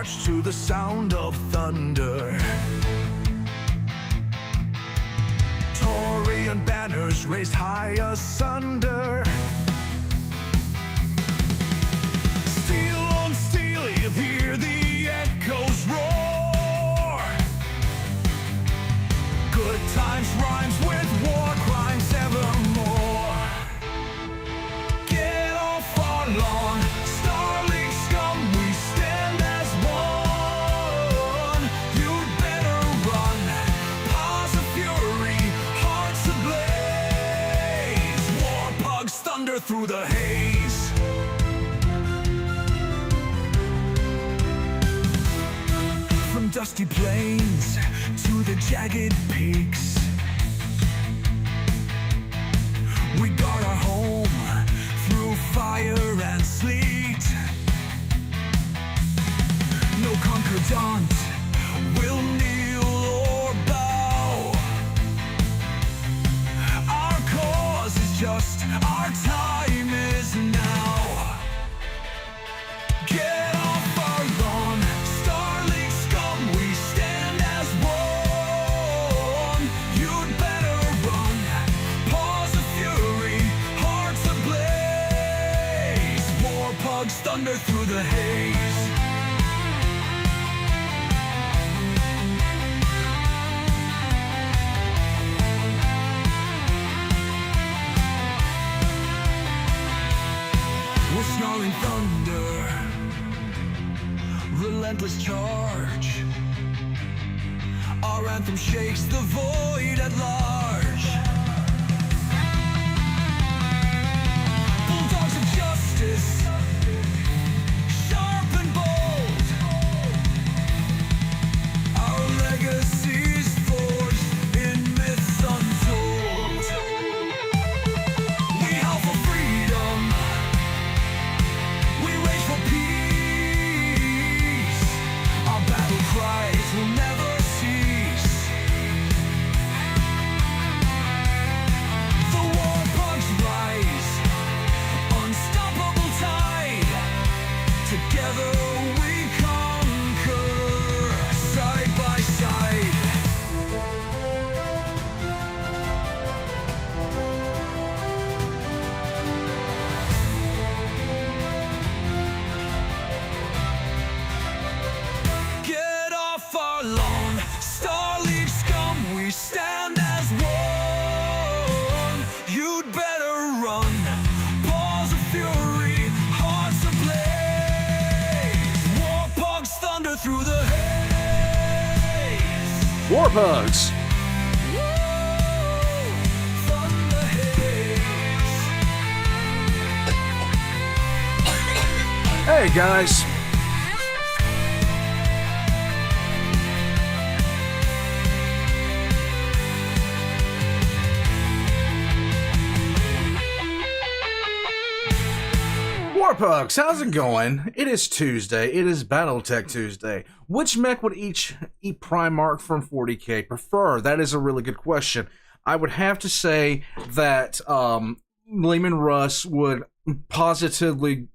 march to the sound of thunder. Taurian banners raised high asunder. Steel on steel, you hear the echoes roar. Good times rhymes with war crimes evermore. Get off our lawn, Starling scum, we stand as one. You'd better run, paws of fury, hearts ablaze. War pugs thunder through the haze. From dusty plains to the jagged peaks, we guard our home through fire and sleet. No concordant will kneel or bow. Our cause is just, our time is now. Get off our lawn, Starling scum, we stand as one. You'd better run, paws of fury, hearts ablaze. War pugs thunder through the haze. We're snarling thunder, relentless charge. Our anthem shakes the void at large. Bulldogs of justice, sharp and bold. Our legacy's forged in myths untold. We howl for freedom, we rage for peace. Our battle cries will never cease. The war pugs rise, unstoppable tide. Together we conquer, side by side. Get off our lawn, Starling scum, we stand as one. You'd better run, paws of fury, hearts ablaze. War pugs thunder through the haze. War Pugs. Woo! Thunder haze. Hey guys. War Pugs, how's it going? It is Tuesday. It is BattleTech Tuesday. Which mech would each Primarch from 40k prefer? That is a really good question. I would have to say that Lehman Russ would positively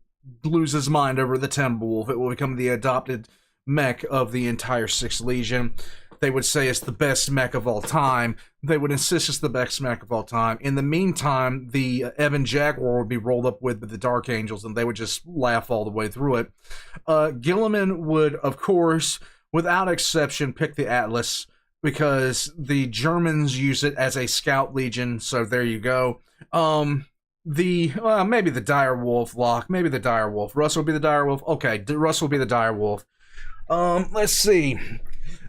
lose his mind over the Timberwolf. It will become the adopted mech of the entire 6th Legion. They would say it's the best mech of all time. They would insist it's the best mech of all time. In the meantime, the Evan Jaguar would be rolled up with the Dark Angels, and they would just laugh all the way through it. Gilliman would, of course, without exception, pick the Atlas, because the Germans use it as a scout legion, so there you go. Maybe the Direwolf lock, maybe the Direwolf. Russ will be the Direwolf. Okay, Russ will be the Direwolf. Let's see.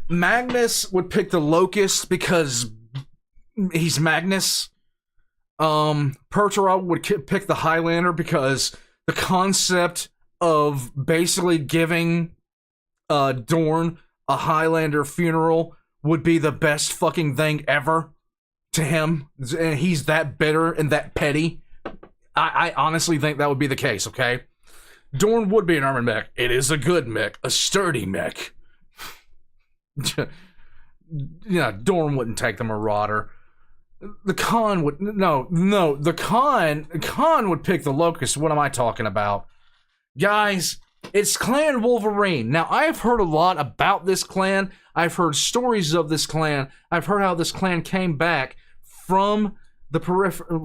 Magnus would pick the Locust because he's Magnus. Pertura would pick the Highlander because the concept of basically giving Dorn a Highlander funeral would be the best fucking thing ever to him. And he's that bitter and that petty. I honestly think that would be the case, okay? Dorn would be an armored mech. It is a good mech, a sturdy mech. Yeah, Dorn wouldn't take the Marauder. The Khan would the Khan would pick the Locust. What am I talking about? Guys, It's Clan Wolverine. Now, I've heard a lot about this clan. I've heard stories of this clan. I've heard how this clan came back from the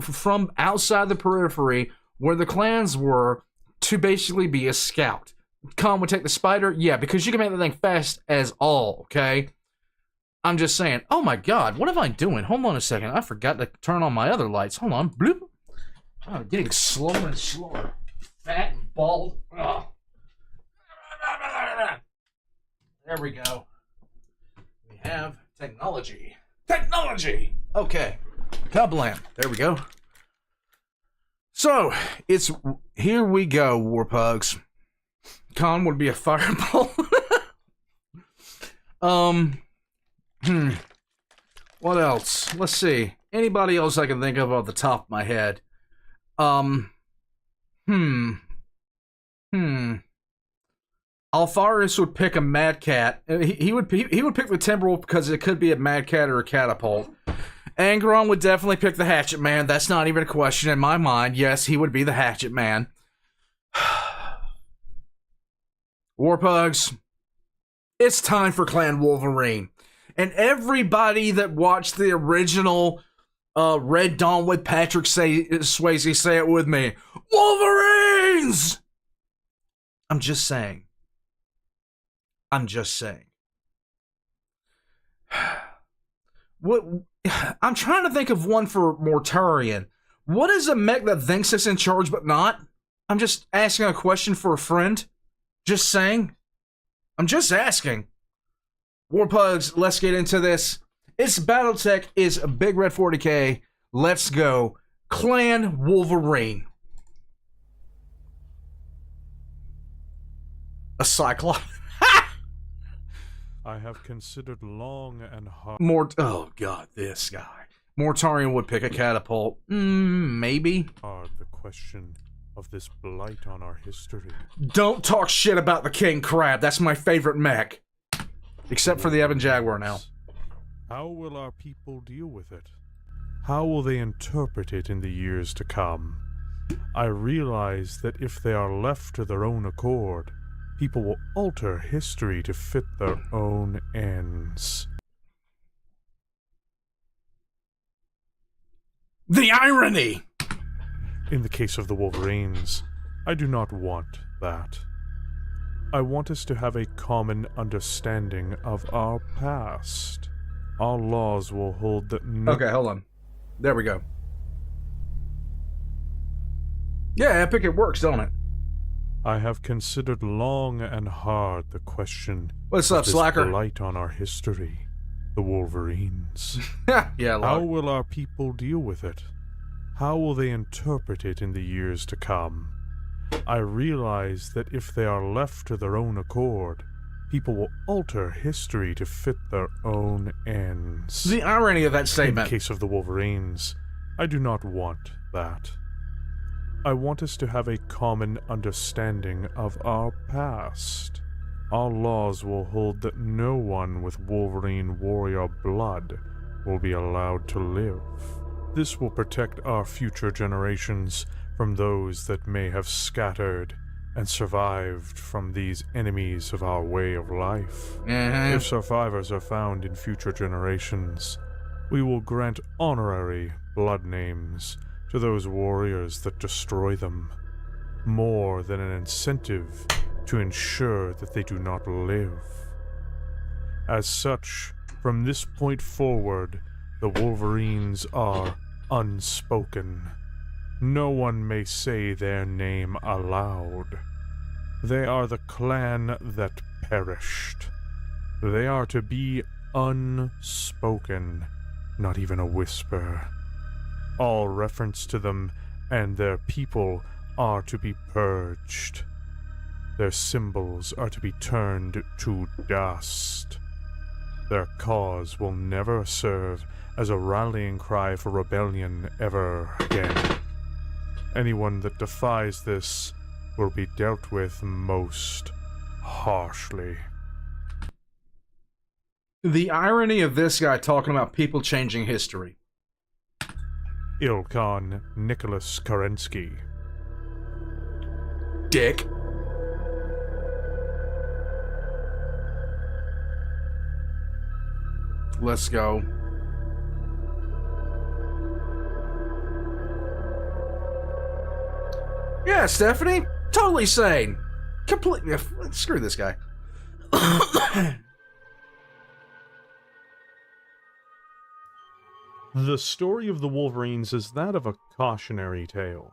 from outside the periphery where the clans were to basically be a scout. Khan would take the spider? Yeah, because you can make that thing fast as all, okay? I'm just saying. Oh my god, what am I doing? Hold on a second. I forgot to turn on my other lights. Hold on. Bloop. Oh, getting slower and slower. Fat and bald. Ugh. There we go. We have technology. Technology! Okay. Kablam. There we go. So, it's... Here we go, Warpugs. Khan would be a fireball. What else? Let's see. Anybody else I can think of off the top of my head? Alfaris would pick a Mad Cat. He would pick the Timberwolf because it could be a Mad Cat or a Catapult. Angron would definitely pick the Hatchet Man. That's not even a question in my mind. Yes, he would be the Hatchet Man. Warpugs, it's time for Clan Wolverine. And everybody that watched the original Red Dawn with Patrick Swayze, say it with me. Wolverines! I'm just saying. I'm just saying. What? I'm trying to think of one for Mortarion. What is a mech that thinks it's in charge but not? I'm just asking a question for a friend. Just saying. I'm just asking. Warpugs, let's get into this. It's BattleTech, is a big red 40k. Let's go. Clan Wolverine. A Cyclops. I have considered long and hard. Oh god, this guy. Mortarion would pick a catapult. Maybe. The question of this blight on our history. Don't talk shit about the King Crab. That's my favorite mech. Except for the Evan Jaguar now. How will our people deal with it? How will they interpret it in the years to come? I realize that if they are left to their own accord, people will alter history to fit their own ends. The irony! In the case of the Wolverines, I do not want that. I want us to have a common understanding of our past. Our laws will hold that Okay, hold on. There we go. Yeah, Epic, it works, don't it? I have considered long and hard the question. What's up, of this slacker? blight on our history, the Wolverines. Yeah, How will our people deal with it? How will they interpret it in the years to come? I realize that if they are left to their own accord, people will alter history to fit their own ends. The irony of that In statement. the case of the Wolverines, I do not want that. I want us to have a common understanding of our past. Our laws will hold that no one with Wolverine warrior blood will be allowed to live. This will protect our future generations from those that may have scattered and survived from these enemies of our way of life. If survivors are found in future generations, we will grant honorary blood names to those warriors that destroy them, more than an incentive to ensure that they do not live. As such, from this point forward, the Wolverines are unspoken. No one may say their name aloud. They are the clan that perished. They are to be unspoken, not even a whisper. All reference to them and their people are to be purged. Their symbols are to be turned to dust. Their cause will never serve as a rallying cry for rebellion ever again. Anyone that defies this will be dealt with most harshly. The irony of this guy talking about people changing history. Ilkhan Nicholas Kerensky. Dick. Let's go. Yeah, Stephanie, totally sane. Completely. Screw this guy. The story of the Wolverines is that of a cautionary tale.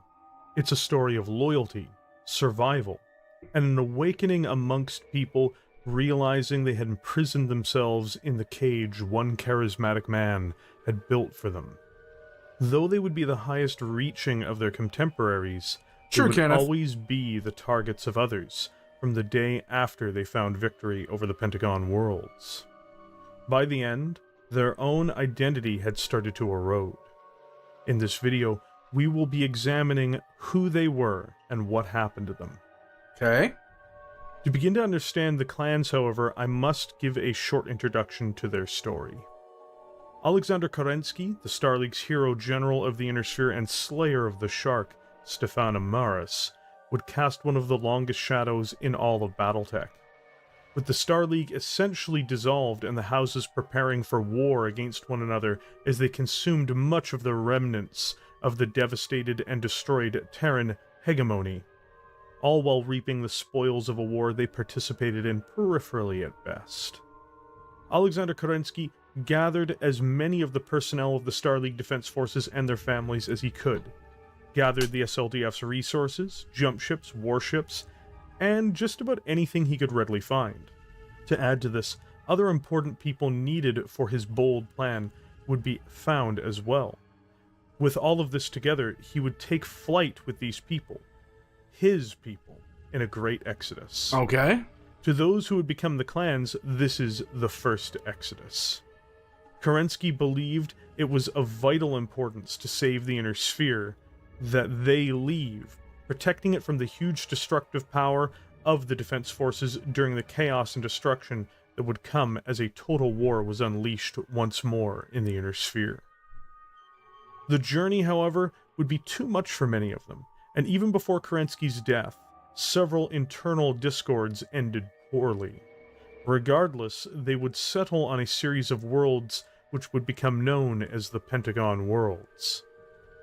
It's a story of loyalty, survival, and an awakening amongst people realizing they had imprisoned themselves in the cage one charismatic man had built for them. Though they would be the highest reaching of their contemporaries, Sure, they would Kenneth. always be the targets of others from the day after they found victory over the Pentagon worlds. By the end, their own identity had started to erode. In this video, we will be examining who they were and what happened to them. Okay. To begin to understand the clans, however, I must give a short introduction to their story. Alexander Kerensky, the Star League's hero general of the Inner Sphere and slayer of the Shark, Stefan Amaris, would cast one of the longest shadows in all of BattleTech. With the Star League essentially dissolved and the houses preparing for war against one another as they consumed much of the remnants of the devastated and destroyed Terran hegemony, all while reaping the spoils of a war they participated in peripherally at best. Alexander Kerensky gathered as many of the personnel of the Star League Defense Forces and their families as he could, gathered the SLDF's resources, jump ships, warships, and just about anything he could readily find. To add to this, other important people needed for his bold plan would be found as well. With all of this together, he would take flight with these people, his people, in a great exodus. Okay. To those who would become the clans, this is the first exodus. Kerensky believed it was of vital importance to save the Inner Sphere that they leave, protecting it from the huge destructive power of the defense forces during the chaos and destruction that would come as a total war was unleashed once more in the Inner Sphere. The journey, however, would be too much for many of them, and even before Kerensky's death, several internal discords ended poorly. Regardless, they would settle on a series of worlds which would become known as the Pentagon worlds.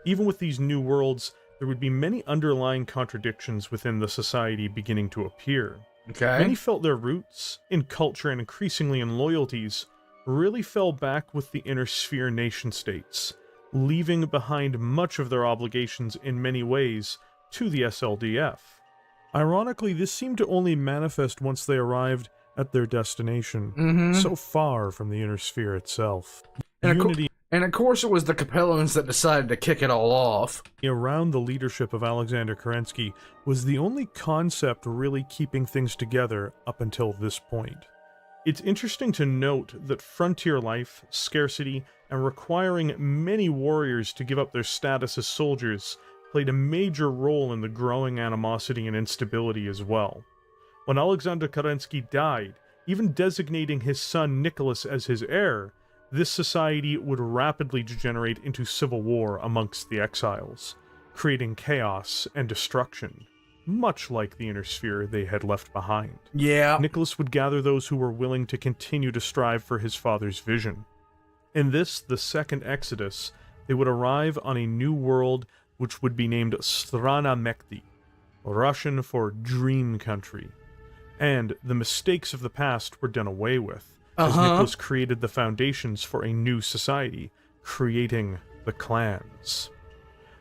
Even with these new worlds, there would be many underlying contradictions within the society beginning to appear. Okay. Many felt their roots, in culture and increasingly in loyalties, really fell back with the Inner Sphere nation-states, leaving behind much of their obligations in many ways to the SLDF. Ironically, this seemed to only manifest once they arrived at their destination, so far from the Inner Sphere itself. And of course it was the Capellans that decided to kick it all off. Around the leadership of Alexander Kerensky was the only concept really keeping things together up until this point. It's interesting to note that frontier life, scarcity, and requiring many warriors to give up their status as soldiers played a major role in the growing animosity and instability as well. When Alexander Kerensky died, even designating his son Nicholas as his heir, this society would rapidly degenerate into civil war amongst the exiles, creating chaos and destruction, much like the Inner Sphere they had left behind. Yeah. Nicholas would gather those who were willing to continue to strive for his father's vision. In this, the second Exodus, they would arrive on a new world which would be named Strana Mekti, Russian for Dream Country, and the mistakes of the past were done away with, as Nicholas created the foundations for a new society, creating the clans.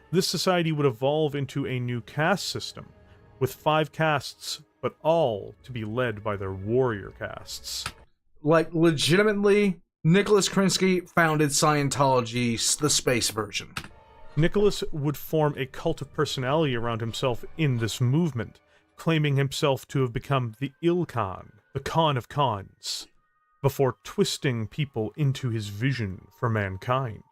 This society would evolve into a new caste system, with 5 castes, but all to be led by their warrior castes. Like, legitimately, Nicholas Kerensky founded Scientology, the space version. Nicholas would form a cult of personality around himself in this movement, claiming himself to have become the Ilkhan, the Khan of Khans, before twisting people into his vision for mankind.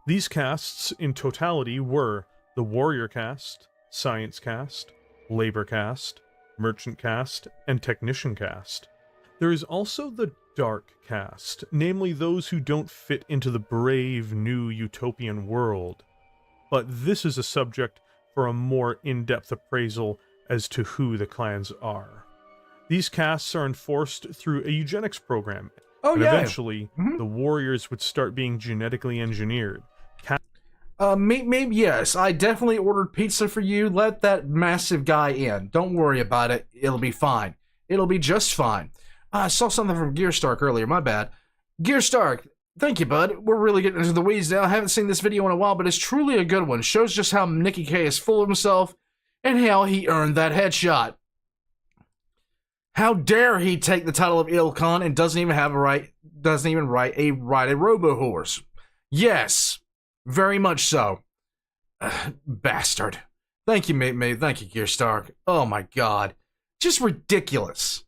These castes, in totality, were the Warrior Caste, Science Caste, Labor Caste, Merchant Caste, and Technician Caste. There is also the Dark Caste, namely those who don't fit into the brave, new utopian world. But this is a subject for a more in-depth appraisal as to who the clans are. These castes are enforced through a eugenics program, Oh, and yeah. eventually, the warriors would start being genetically engineered. Maybe, yes. I definitely ordered pizza for you. Let that massive guy in. Don't worry about it. It'll be fine. It'll be just fine. I saw something from Gear Stark earlier. My bad. Gear Stark, thank you, bud. We're really getting into the weeds now. I haven't seen this video in a while, but it's truly a good one. Shows just how Nicky K is full of himself and how he earned that headshot. How dare he take the title of Ilkhan and doesn't even ride a robo horse? Yes. Very much so. Bastard. Thank you, mate. Thank you, Gear Stark. Oh my god. Just ridiculous.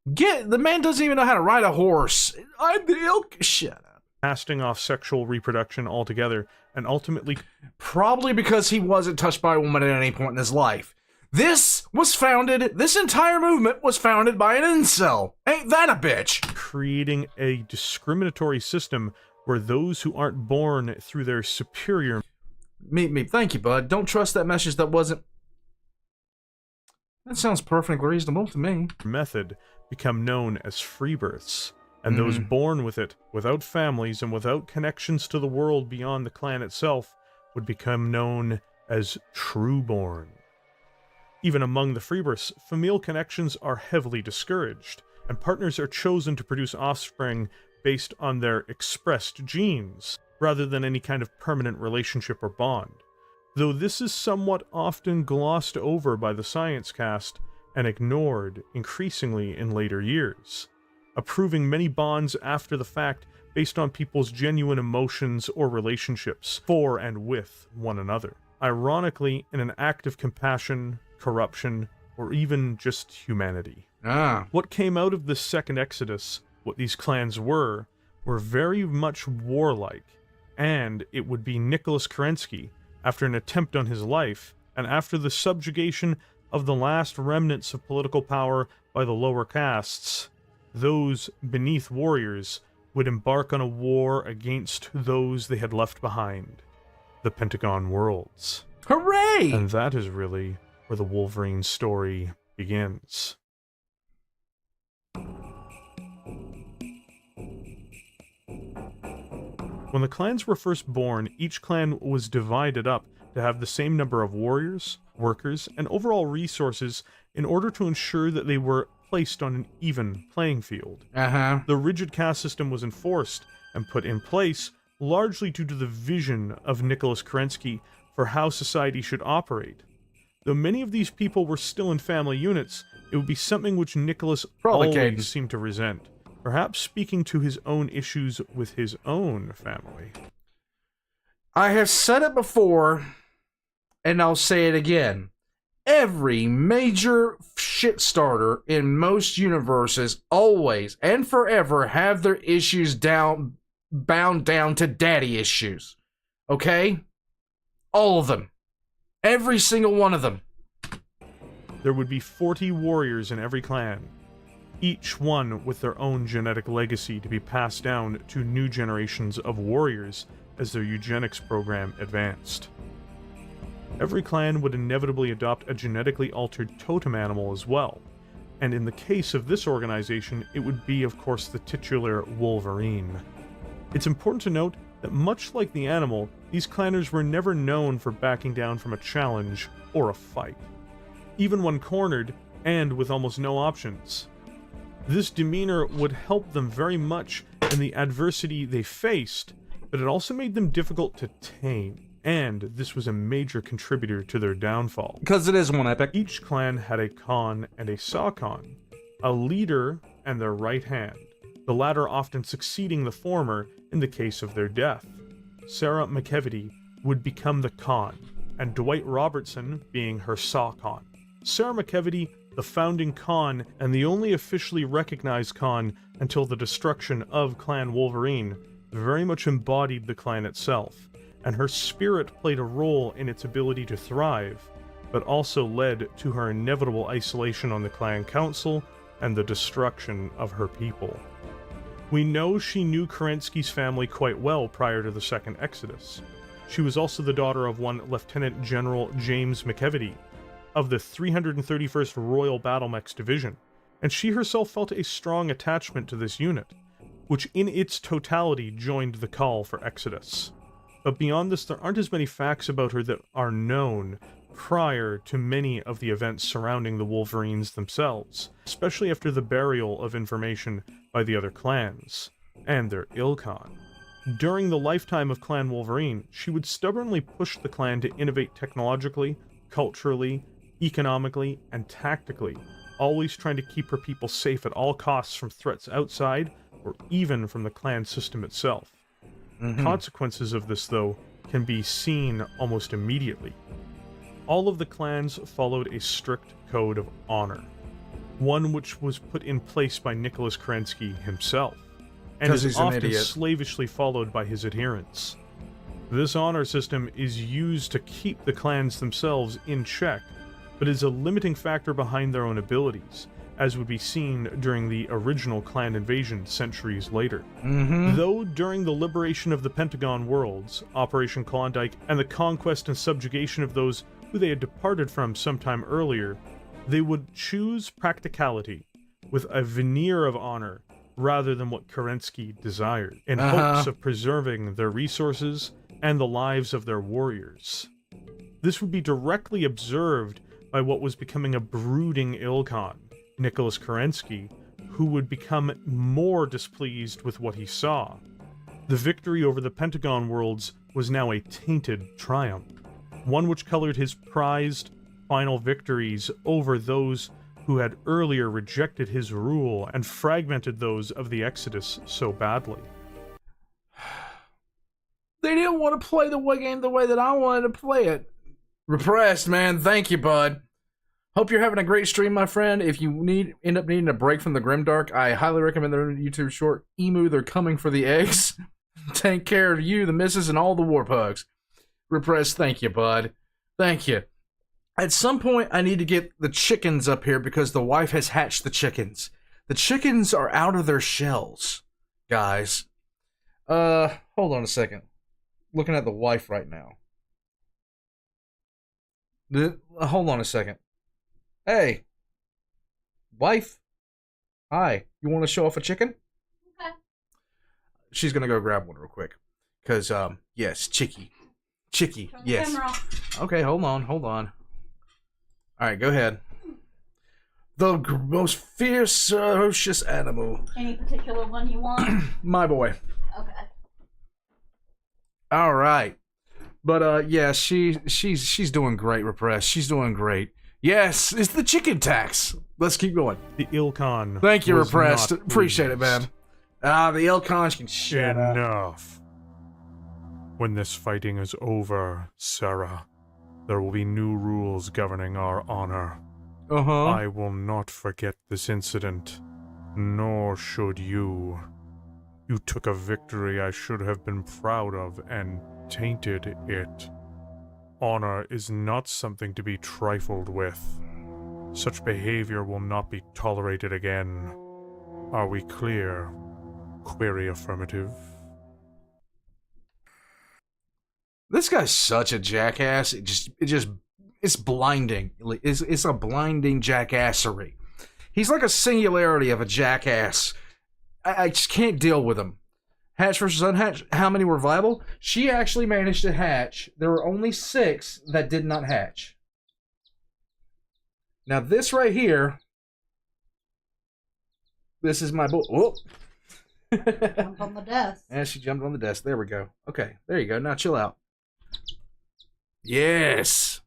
The man doesn't even know how to ride a horse. I'm the ilk. Shut up. Casting off sexual reproduction altogether, and ultimately... Probably because he wasn't touched by a woman at any point in his life. This entire movement was founded by an incel. Ain't that a bitch? creating a discriminatory system where those who aren't born through their superior... Thank you, bud. Don't trust that message that wasn't... That sounds perfectly reasonable to me. ...method become known as free births, and those born with it, without families and without connections to the world beyond the clan itself, would become known as trueborn. Even among the free births, familial connections are heavily discouraged, and partners are chosen to produce offspring based on their expressed genes, rather than any kind of permanent relationship or bond. Though this is somewhat often glossed over by the science cast, and ignored increasingly in later years, approving many bonds after the fact based on people's genuine emotions or relationships for and with one another. Ironically, in an act of compassion, corruption, or even just humanity. What came out of this second exodus, what these clans were very much warlike, and it would be Nicholas Kerensky, after an attempt on his life, and after the subjugation of the last remnants of political power by the lower castes, those beneath warriors would embark on a war against those they had left behind, the Pentagon Worlds. Hooray! And that is really where the Wolverine story begins. When the clans were first born, each clan was divided up to have the same number of warriors, workers, and overall resources in order to ensure that they were placed on an even playing field. The rigid caste system was enforced and put in place largely due to the vision of Nicholas Kerensky for how society should operate. Though many of these people were still in family units, it would be something which Nicholas always seemed to resent, perhaps speaking to his own issues with his own family. I have said it before, and I'll say it again. Every major shit starter in most universes always and forever have their issues bound down to daddy issues. Okay? All of them. Every single one of them. There would be 40 warriors in every clan, each one with their own genetic legacy to be passed down to new generations of warriors as their eugenics program advanced. Every clan would inevitably adopt a genetically altered totem animal as well, and in the case of this organization, it would be, of course, the titular Wolverine. It's important to note that much like the animal, these clanners were never known for backing down from a challenge or a fight, even when cornered and with almost no options. This demeanor would help them very much in the adversity they faced, but it also made them difficult to tame, and this was a major contributor to their downfall. Because it is one epic. Each clan had a Khan and a Saw-Khan, a leader and their right hand, the latter often succeeding the former in the case of their death. Sarah McKevity would become the Khan, and Dwight Robertson being her Saw-Khan. Sarah McKevity, the founding Khan and the only officially recognized Khan until the destruction of Clan Wolverine, very much embodied the clan itself, and her spirit played a role in its ability to thrive, but also led to her inevitable isolation on the clan council and the destruction of her people. We know she knew Kerensky's family quite well prior to the Second Exodus. She was also the daughter of one Lieutenant General James McKevity, of the 331st Royal Battlemechs Division, and she herself felt a strong attachment to this unit, which in its totality joined the call for Exodus. But beyond this, there aren't as many facts about her that are known prior to many of the events surrounding the Wolverines themselves, especially after the burial of information by the other clans, and their Ilkhan. During the lifetime of Clan Wolverine, she would stubbornly push the clan to innovate technologically, culturally, economically, and tactically, always trying to keep her people safe at all costs from threats outside, or even from the clan system itself. Consequences of this, though, can be seen almost immediately. All of the clans followed a strict code of honor, one which was put in place by Nicholas Kerensky himself, and is often slavishly followed by his adherents. This honor system is used to keep the clans themselves in check, but is a limiting factor behind their own abilities, as would be seen during the original clan invasion centuries later. Though during the liberation of the Pentagon worlds, Operation Klondike, and the conquest and subjugation of those who they had departed from sometime earlier, they would choose practicality with a veneer of honor rather than what Kerensky desired, in hopes of preserving their resources and the lives of their warriors. This would be directly observed by what was becoming a brooding Ilkhan, Nicholas Kerensky, who would become more displeased with what he saw. The victory over the Pentagon worlds was now a tainted triumph, one which colored his prized final victories over those who had earlier rejected his rule and fragmented those of the Exodus so badly. They didn't want to play the game the way that I wanted to play it. Repressed, man. Thank you, bud. Hope you're having a great stream, my friend. If you end up needing a break from the grimdark, I highly recommend their YouTube short, Emu, They're Coming for the Eggs. Take care of you, the missus, and all the war pugs. Repressed, thank you, bud. Thank you. At some point, I need to get the chickens up here because the wife has hatched the chickens. The chickens are out of their shells, guys. Hold on a second. Looking at the wife right now. Hold on a second. Hey, wife. Hi. You want to show off a chicken? Okay. She's gonna go grab one real quick. Cause yes, Chicky, yes. Okay, hold on. All right, go ahead. The most fierce, ferocious animal. Any particular one you want? My boy. Okay. All right, but yeah, she's doing great, Repressed. She's doing great. Yes, it's the chicken tax. Let's keep going. The Ilkhan. Thank you, Repressed. Appreciate it, man. The Ilkhans can shut up. Enough. When this fighting is over, Sarah, there will be new rules governing our honor. I will not forget this incident, nor should you. You took a victory I should have been proud of and tainted it. Honor is not something to be trifled with. Such behavior will not be tolerated again. Are we clear? Query affirmative. This guy's such a jackass. It's blinding. It's a blinding jackassery. He's like a singularity of a jackass. I just can't deal with him. Hatch versus unhatch. How many were viable? She actually managed to hatch. There were only 6 that did not hatch. Now this right here. This is my boy. Whoop. Jump on the desk. And she jumped on the desk. There we go. Okay, there you go. Now chill out. Yes.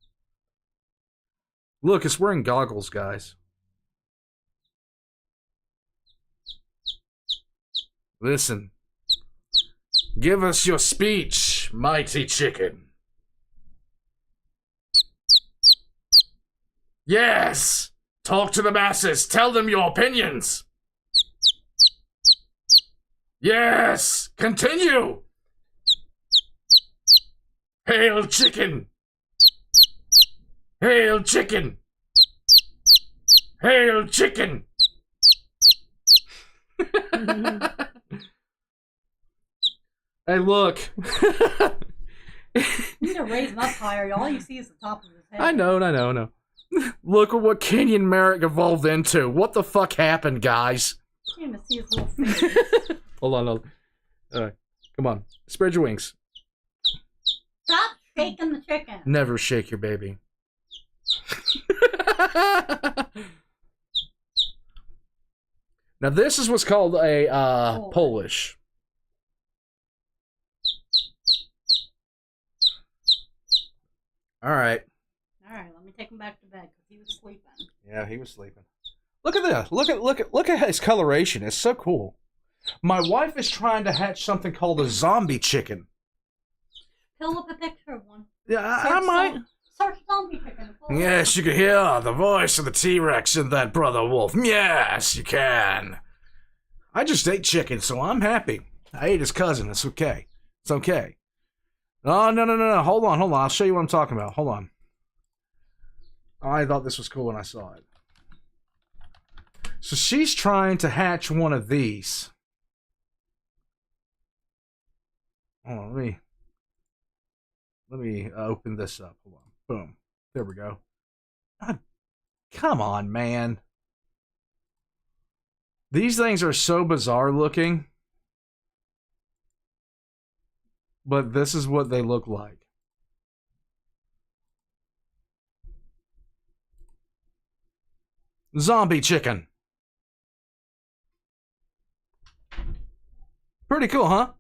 Look, it's wearing goggles, guys. Listen. Give us your speech, mighty chicken. Yes! Talk to the masses. Tell them your opinions. Yes! Continue! Hail chicken! Hail chicken! Hail chicken! Hey, look. You need to raise him up higher. All you see is the top of his head. I know. Look at what Kenyon Merrick evolved into. What the fuck happened, guys? You can't even see his little face. Hold on. Come on. Spread your wings. Stop shaking the chicken. Never shake your baby. Now this is what's called a Polish. Alright. Alright, let me take him back to bed because he was sleeping. Yeah, he was sleeping. Look at this. Look at his coloration. It's so cool. My wife is trying to hatch something called a zombie chicken. Pull up a picture of one. Yeah, I might. Search zombie chicken. Yes, you can hear the voice of the T-Rex in that brother wolf. Yes, you can. I just ate chicken, so I'm happy. I ate his cousin. It's okay. It's okay. Oh, no. Hold on. I'll show you what I'm talking about. Hold on. I thought this was cool when I saw it. So she's trying to hatch one of these. Hold on, let me open this up. Hold on. Boom. There we go. God, come on, man. These things are so bizarre looking. But this is what they look like. Zombie chicken. Pretty cool, huh?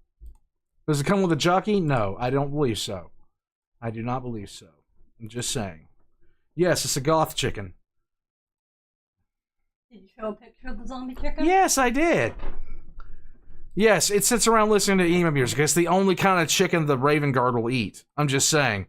Does it come with a jockey? No, I don't believe so. I do not believe so. I'm just saying. Yes, it's a goth chicken. Did you show a picture of the zombie chicken? Yes, I did. Yes, it sits around listening to emo music. It's the only kind of chicken the Raven Guard will eat. I'm just saying.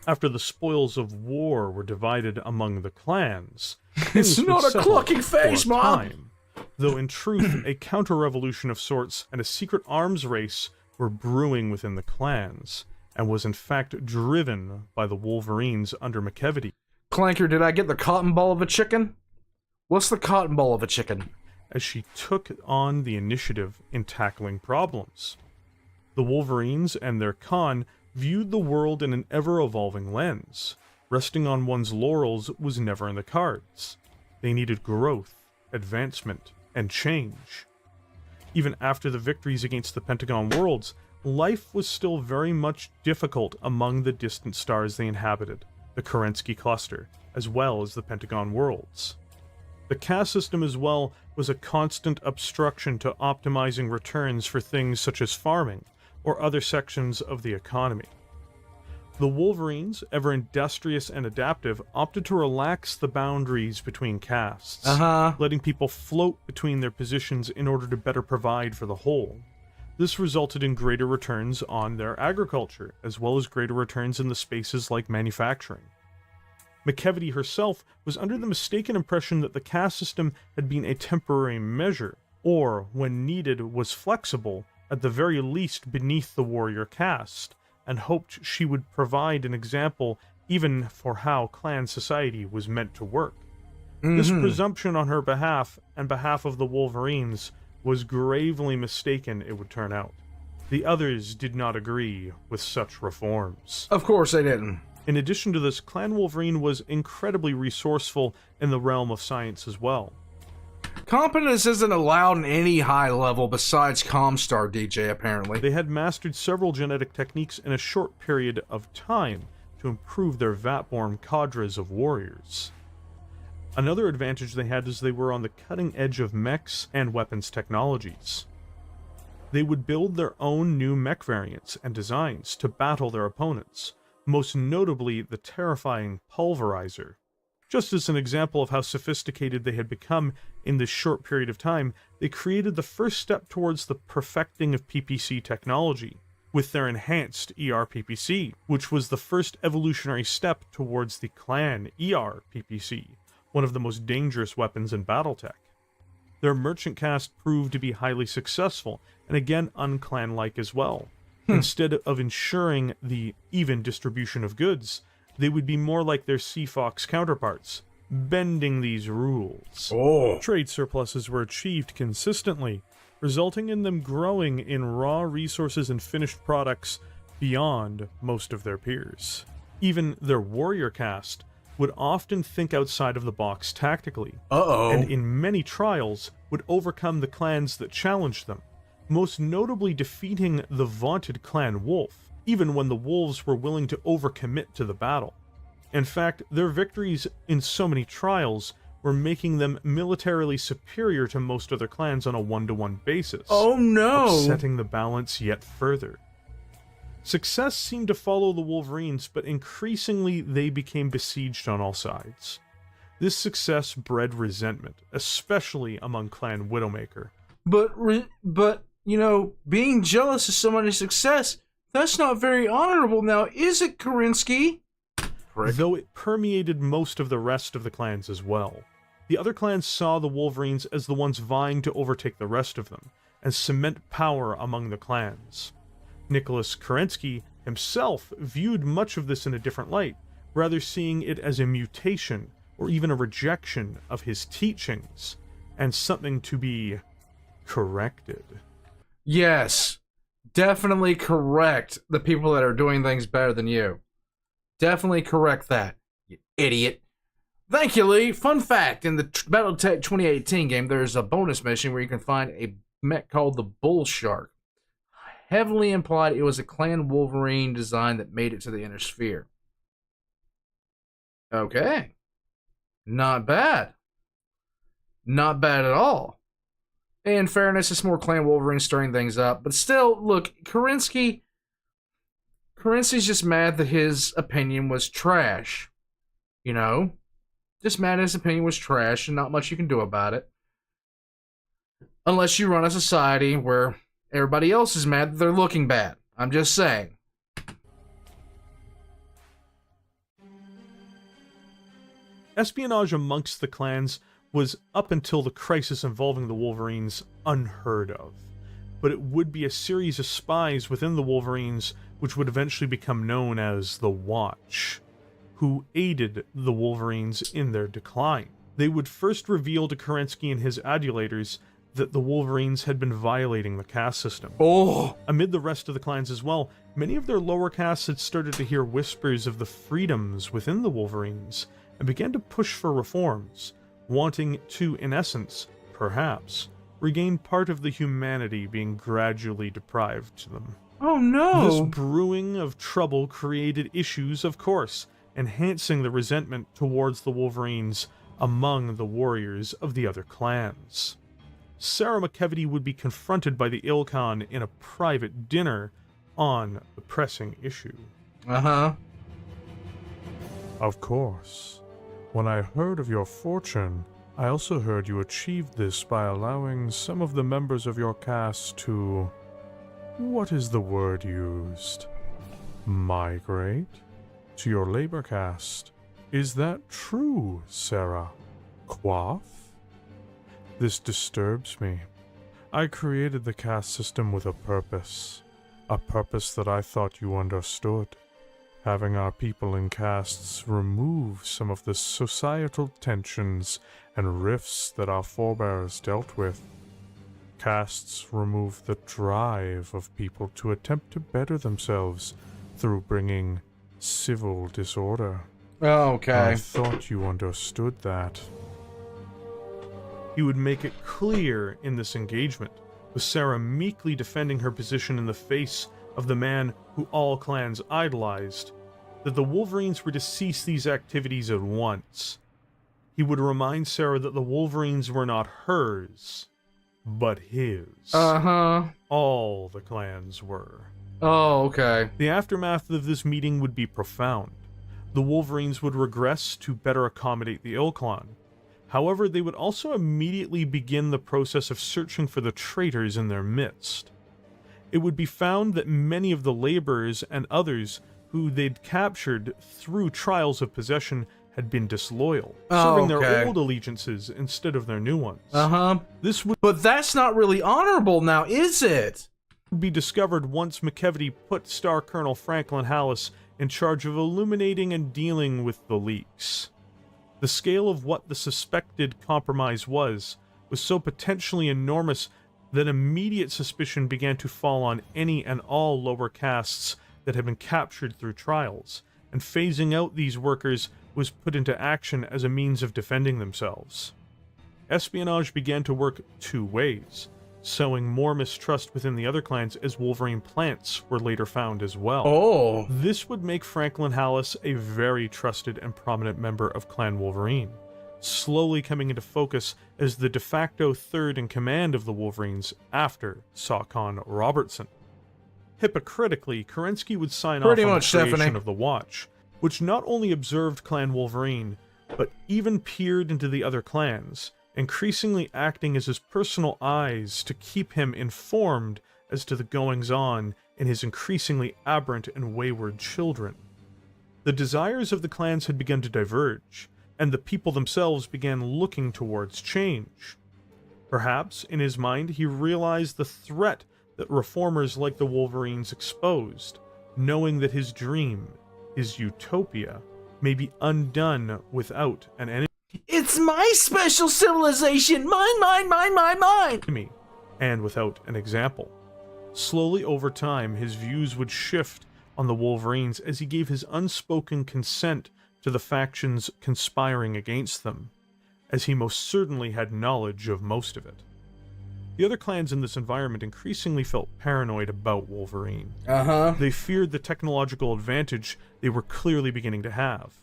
After the spoils of war were divided among the clans, It's things would not a settle clucking face, for a Mom. time. Though in truth, a counter-revolution of sorts and a secret arms race were brewing within the clans, and was in fact driven by the Wolverines under Makevity. Clanker, did I get the cotton ball of a chicken? What's the cotton ball of a chicken? As she took on the initiative in tackling problems. The Wolverines and their Khan viewed the world in an ever-evolving lens. Resting on one's laurels was never in the cards. They needed growth, advancement, and change. Even after the victories against the Pentagon worlds, life was still very much difficult among the distant stars they inhabited, the Kerensky cluster, as well as the Pentagon worlds. The caste system as well was a constant obstruction to optimizing returns for things such as farming or other sections of the economy. The Wolverines, ever industrious and adaptive, opted to relax the boundaries between castes, letting people float between their positions in order to better provide for the whole. This resulted in greater returns on their agriculture, as well as greater returns in the spaces like manufacturing. Makevity herself was under the mistaken impression that the caste system had been a temporary measure, or, when needed, was flexible, at the very least beneath the warrior caste, and hoped she would provide an example even for how clan society was meant to work. This presumption on her behalf, and behalf of the Wolverines, was gravely mistaken, it would turn out. The others did not agree with such reforms. Of course they didn't. In addition to this, Clan Wolverine was incredibly resourceful in the realm of science as well. Competence isn't allowed in any high level besides Comstar, DJ, apparently. They had mastered several genetic techniques in a short period of time to improve their vat-born cadres of warriors. Another advantage they had is they were on the cutting edge of mechs and weapons technologies. They would build their own new mech variants and designs to battle their opponents, most notably the terrifying Pulverizer. Just as an example of how sophisticated they had become in this short period of time, they created the first step towards the perfecting of PPC technology, with their enhanced ER-PPC, which was the first evolutionary step towards the Clan ER-PPC, one of the most dangerous weapons in BattleTech. Their merchant caste proved to be highly successful, and again unclan-like as well. Instead of ensuring the even distribution of goods, they would be more like their Sea Fox counterparts, bending these rules. Trade surpluses were achieved consistently, resulting in them growing in raw resources and finished products beyond most of their peers. Even their warrior caste, would often think outside of the box tactically, Uh-oh. and in many trials would overcome the clans that challenged them, most notably defeating the vaunted Clan Wolf, even when the wolves were willing to overcommit to the battle. In fact, their victories in so many trials were making them militarily superior to most other clans on a one-to-one basis, Oh no! upsetting the balance yet further. Success seemed to follow the Wolverines, but increasingly they became besieged on all sides. This success bred resentment, especially among Clan Widowmaker. But you know, being jealous of somebody's success, that's not very honorable now, is it, Karinsky? Though it permeated most of the rest of the clans as well. The other clans saw the Wolverines as the ones vying to overtake the rest of them, and cement power among the clans. Nicholas Kerensky himself viewed much of this in a different light, rather seeing it as a mutation or even a rejection of his teachings, and something to be corrected. Yes, definitely correct the people that are doing things better than you. Definitely correct that, you idiot. Thank you, Lee. Fun fact, in the BattleTech 2018 game, there's a bonus mission where you can find a mech called the Bull Shark. Heavily implied it was a Clan Wolverine design that made it to the Inner Sphere. Okay. Not bad. Not bad at all. In fairness, it's more Clan Wolverine stirring things up. But still, look, Karinsky's just mad that his opinion was trash. You know? Just mad his opinion was trash and not much you can do about it. Unless you run a society where everybody else is mad that they're looking bad. I'm just saying. Espionage amongst the clans was, up until the crisis involving the Wolverines, unheard of. But it would be a series of spies within the Wolverines which would eventually become known as the Watch, who aided the Wolverines in their decline. They would first reveal to Kerensky and his adulators that the Wolverines had been violating the caste system. Oh! Amid the rest of the clans as well, many of their lower castes had started to hear whispers of the freedoms within the Wolverines, and began to push for reforms, wanting to, in essence, perhaps, regain part of the humanity being gradually deprived to them. Oh no! This brewing of trouble created issues, of course, enhancing the resentment towards the Wolverines among the warriors of the other clans. Sarah McKevity would be confronted by the Ilkhan in a private dinner on the pressing issue. Uh-huh. Of course. When I heard of your fortune, I also heard you achieved this by allowing some of the members of your caste to... what is the word used? Migrate to your labor caste. Is that true, Sarah? Quaff? This disturbs me. I created the caste system with a purpose that I thought you understood. Having our people in castes remove some of the societal tensions and rifts that our forebears dealt with. Castes remove the drive of people to attempt to better themselves through bringing civil disorder. Okay. I thought you understood that. He would make it clear in this engagement, with Sarah meekly defending her position in the face of the man who all clans idolized, that the Wolverines were to cease these activities at once. He would remind Sarah that the Wolverines were not hers, but his. Uh-huh. All the clans were. Oh, okay. The aftermath of this meeting would be profound. The Wolverines would regress to better accommodate the Ilkhan. However, they would also immediately begin the process of searching for the traitors in their midst. It would be found that many of the laborers and others who they'd captured through trials of possession had been disloyal, serving their old allegiances instead of their new ones. Uh-huh. This would But that's not really honorable now, is it? be discovered once McKevity put Star Colonel Franklin Hallis in charge of illuminating and dealing with the leaks. The scale of what the suspected compromise was so potentially enormous that immediate suspicion began to fall on any and all lower castes that had been captured through trials, and phasing out these workers was put into action as a means of defending themselves. Espionage began to work two ways, sowing more mistrust within the other clans as Wolverine plants were later found as well. Oh. This would make Franklin Hallis a very trusted and prominent member of Clan Wolverine, slowly coming into focus as the de facto third in command of the Wolverines after Saucon Robertson. Hypocritically, Kerensky would sign Pretty off on much, the creation Stephanie. of the Watch, which not only observed Clan Wolverine, but even peered into the other clans, increasingly acting as his personal eyes to keep him informed as to the goings-on in his increasingly aberrant and wayward children. The desires of the clans had begun to diverge, and the people themselves began looking towards change. Perhaps, in his mind, he realized the threat that reformers like the Wolverines exposed, knowing that his dream, his utopia, may be undone without an enemy. It's my special civilization! Mine! And without an example. Slowly over time, his views would shift on the Wolverines as he gave his unspoken consent to the factions conspiring against them, as he most certainly had knowledge of most of it. The other clans in this environment increasingly felt paranoid about Wolverine. They feared the technological advantage they were clearly beginning to have.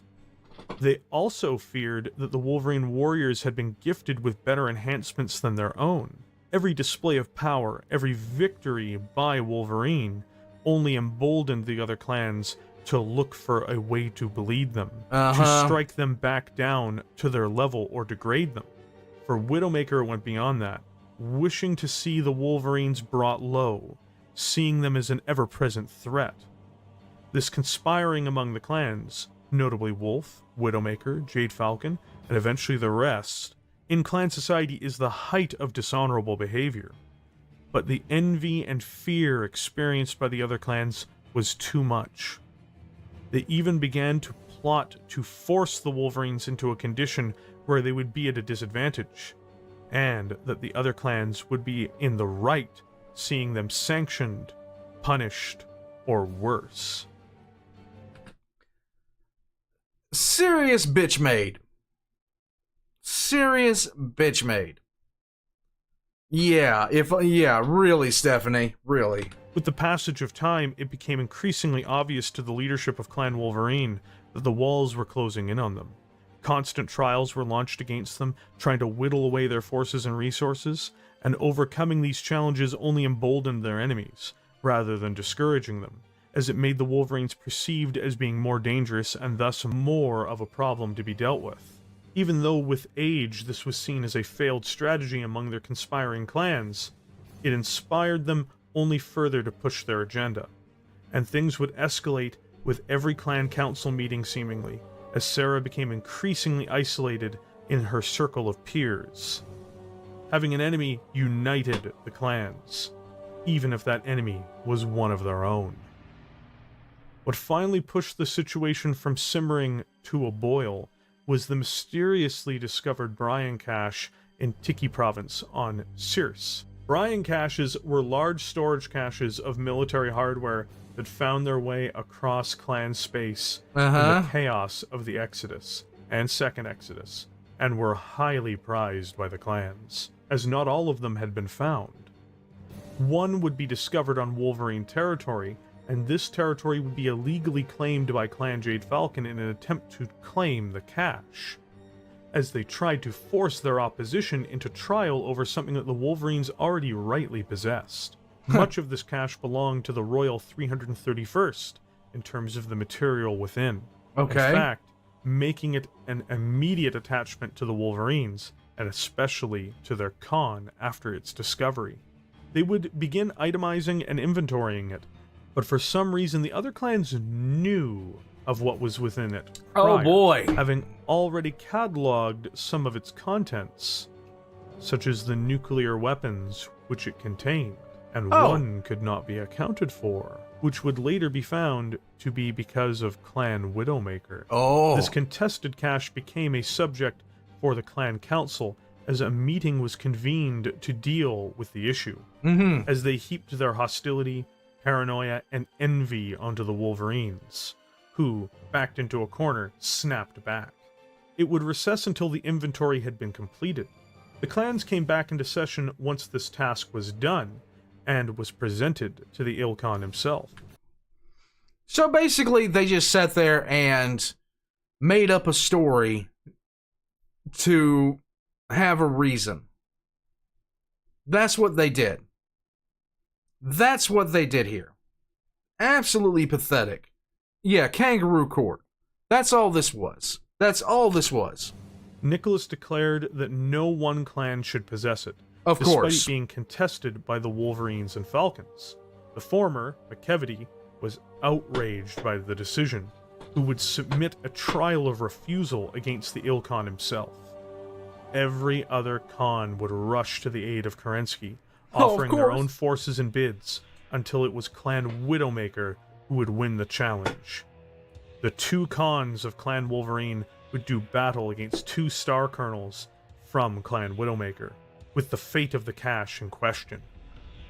They also feared that the Wolverine warriors had been gifted with better enhancements than their own. Every display of power, every victory by Wolverine, only emboldened the other clans to look for a way to bleed them, to strike them back down to their level or degrade them. For Widowmaker went beyond that, wishing to see the Wolverines brought low, seeing them as an ever-present threat. This conspiring among the clans, notably Wolf, Widowmaker, Jade Falcon, and eventually the rest, in clan society is the height of dishonorable behavior. But the envy and fear experienced by the other clans was too much. They even began to plot to force the Wolverines into a condition where they would be at a disadvantage, and that the other clans would be in the right, seeing them sanctioned, punished, or worse. Serious bitch made. Serious bitch made. Yeah, really, Stephanie, really. With the passage of time, it became increasingly obvious to the leadership of Clan Wolverine that the walls were closing in on them. Constant trials were launched against them, trying to whittle away their forces and resources, and overcoming these challenges only emboldened their enemies, rather than discouraging them, as it made the Wolverines perceived as being more dangerous and thus more of a problem to be dealt with. Even though with age this was seen as a failed strategy among their conspiring clans, it inspired them only further to push their agenda, and things would escalate with every clan council meeting seemingly, as Sarah became increasingly isolated in her circle of peers. Having an enemy united the clans, even if that enemy was one of their own. What finally pushed the situation from simmering to a boil was the mysteriously discovered Brian cache in Tiki province on Circe. Brian caches were large storage caches of military hardware that found their way across clan space in the chaos of the Exodus and Second Exodus, and were highly prized by the clans, as not all of them had been found. One would be discovered on Wolverine territory, and this territory would be illegally claimed by Clan Jade Falcon in an attempt to claim the cache, as they tried to force their opposition into trial over something that the Wolverines already rightly possessed. Much of this cache belonged to the Royal 331st, in terms of the material within. Okay. In fact, making it an immediate attachment to the Wolverines, and especially to their con after its discovery. They would begin itemizing and inventorying it, but for some reason the other clans knew of what was within it Oh prior, boy. having already cataloged some of its contents, such as the nuclear weapons which it contained, and one could not be accounted for, which would later be found to be because of Clan Widowmaker. This contested cache became a subject for the clan council as a meeting was convened to deal with the issue, as they heaped their hostility, paranoia, and envy onto the Wolverines, who, backed into a corner, snapped back. It would recess until the inventory had been completed. The clans came back into session once this task was done, and was presented to the Ilkhan himself. So basically, they just sat there and made up a story to have a reason. That's what they did. That's what they did here. Absolutely pathetic. Yeah, kangaroo court. That's all this was. That's all this was. Nicholas declared that no one clan should possess it, Of despite course. it being contested by the Wolverines and Falcons. The former, McKevity, was outraged by the decision, who would submit a trial of refusal against the Ilkhan himself. Every other Khan would rush to the aid of Kerensky, offering their own forces and bids, until it was Clan Widowmaker who would win the challenge. The two Khans of Clan Wolverine would do battle against two Star Colonels from Clan Widowmaker, with the fate of the cache in question.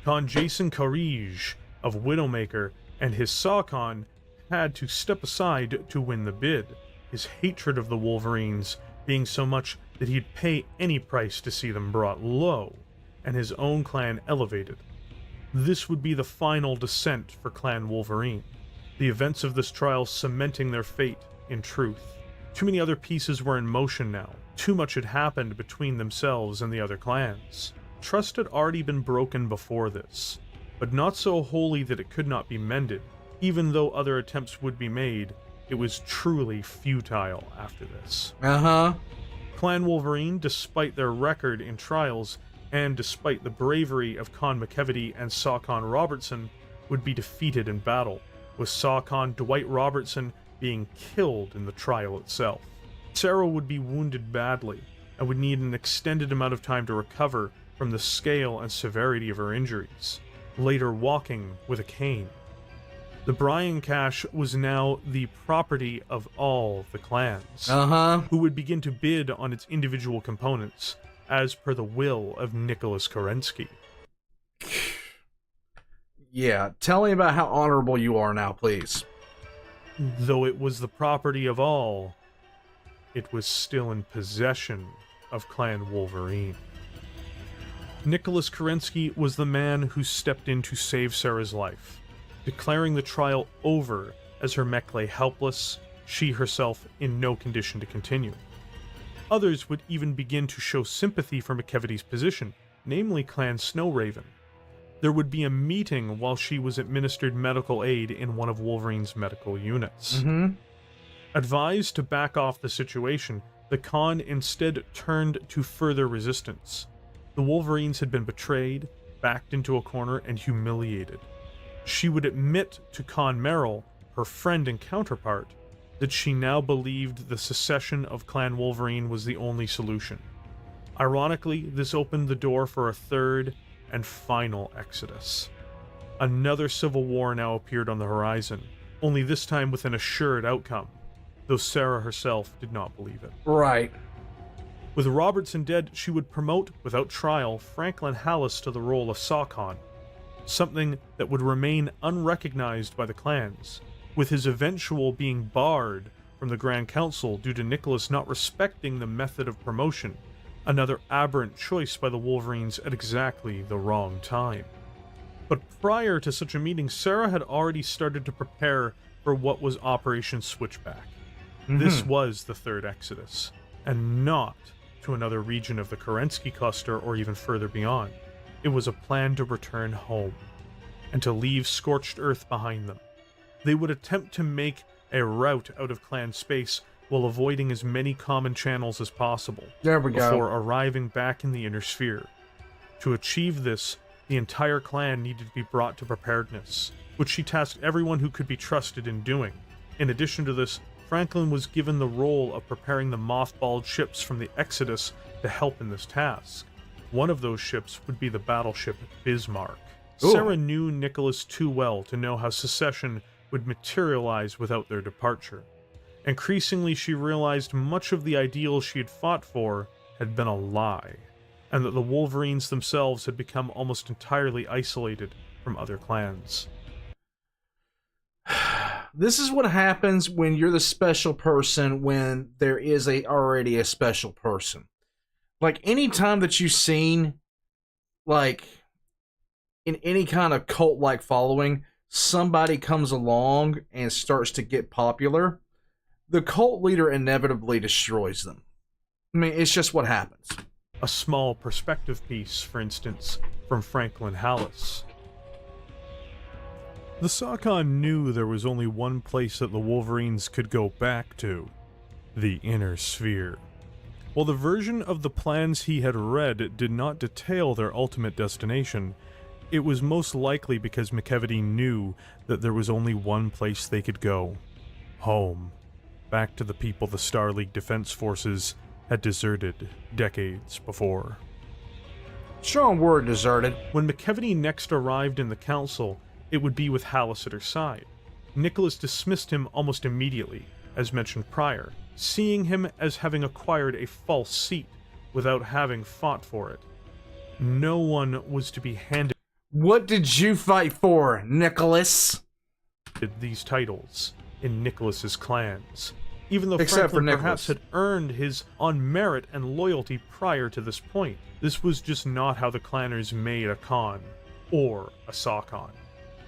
Khan Jason Karij of Widowmaker and his Saw-Khan had to step aside to win the bid, his hatred of the Wolverines being so much that he'd pay any price to see them brought low, and his own clan elevated. This would be the final descent for Clan Wolverine, the events of this trial cementing their fate in truth. Too many other pieces were in motion now, too much had happened between themselves and the other clans. Trust had already been broken before this, but not so wholly that it could not be mended. Even though other attempts would be made, it was truly futile after this. Clan Wolverine, despite their record in trials, and despite the bravery of Khan McKevity and Saw-Khan Robertson, would be defeated in battle, with Saw-Khan Dwight Robertson being killed in the trial itself. Sarah would be wounded badly, and would need an extended amount of time to recover from the scale and severity of her injuries, later walking with a cane. The Brian cache was now the property of all the clans, who would begin to bid on its individual components, as per the will of Nicholas Kerensky. Yeah, tell me about how honorable you are now, please. Though it was the property of all, it was still in possession of Clan Wolverine. Nicholas Kerensky was the man who stepped in to save Sarah's life, declaring the trial over as her mech lay helpless, she herself in no condition to continue. Others would even begin to show sympathy for McKevity's position, namely Clan Snowraven. There would be a meeting while she was administered medical aid in one of Wolverine's medical units. Advised to back off the situation, the Khan instead turned to further resistance. The Wolverines had been betrayed, backed into a corner, and humiliated. She would admit to Khan Merrill, her friend and counterpart, that she now believed the secession of Clan Wolverine was the only solution. Ironically, this opened the door for a third and final exodus. Another civil war now appeared on the horizon, only this time with an assured outcome, though Sarah herself did not believe it. Right. With Robertson dead, she would promote, without trial, Franklin Hallis to the role of Saw-Khan, something that would remain unrecognized by the clans, with his eventual being barred from the Grand Council due to Nicholas not respecting the method of promotion, another aberrant choice by the Wolverines at exactly the wrong time. But prior to such a meeting, Sarah had already started to prepare for what was Operation Switchback. This was the third exodus, and not to another region of the Kerensky cluster or even further beyond. It was a plan to return home, and to leave scorched earth behind them. They would attempt to make a route out of clan space while avoiding as many common channels as possible There we go. before arriving back in the inner sphere. To achieve this, the entire clan needed to be brought to preparedness, which she tasked everyone who could be trusted in doing. In addition to this, Franklin was given the role of preparing the mothballed ships from the Exodus to help in this task. One of those ships would be the battleship Bismarck. Ooh. Sarah knew Nicholas too well to know how secession would materialize without their departure. Increasingly, she realized much of the ideals she had fought for had been a lie, and that the Wolverines themselves had become almost entirely isolated from other clans. This is what happens when you're the special person when there is already a special person. Like, any time that you've seen, like, in any kind of cult-like following, somebody comes along and starts to get popular, the cult leader inevitably destroys them. I mean, it's just what happens. A small perspective piece, for instance, from Franklin Hallis. The Sarkhan knew there was only one place that the Wolverines could go back to: the Inner Sphere. While the version of the plans he had read did not detail their ultimate destination, it was most likely because McKevity knew that there was only one place they could go: home. Back to the people the Star League Defense Forces had deserted decades before. Strong word, deserted. When McKevity next arrived in the council, it would be with Hallis at her side. Nicholas dismissed him almost immediately, as mentioned prior, seeing him as having acquired a false seat without having fought for it. No one was to be handed What did you fight for, Nicholas? these titles in Nicholas's clans, even though Except for Franklin perhaps Nicholas. had earned his on merit and loyalty prior to this point. This was just not how the clanners made a Khan, or a Sarkhan.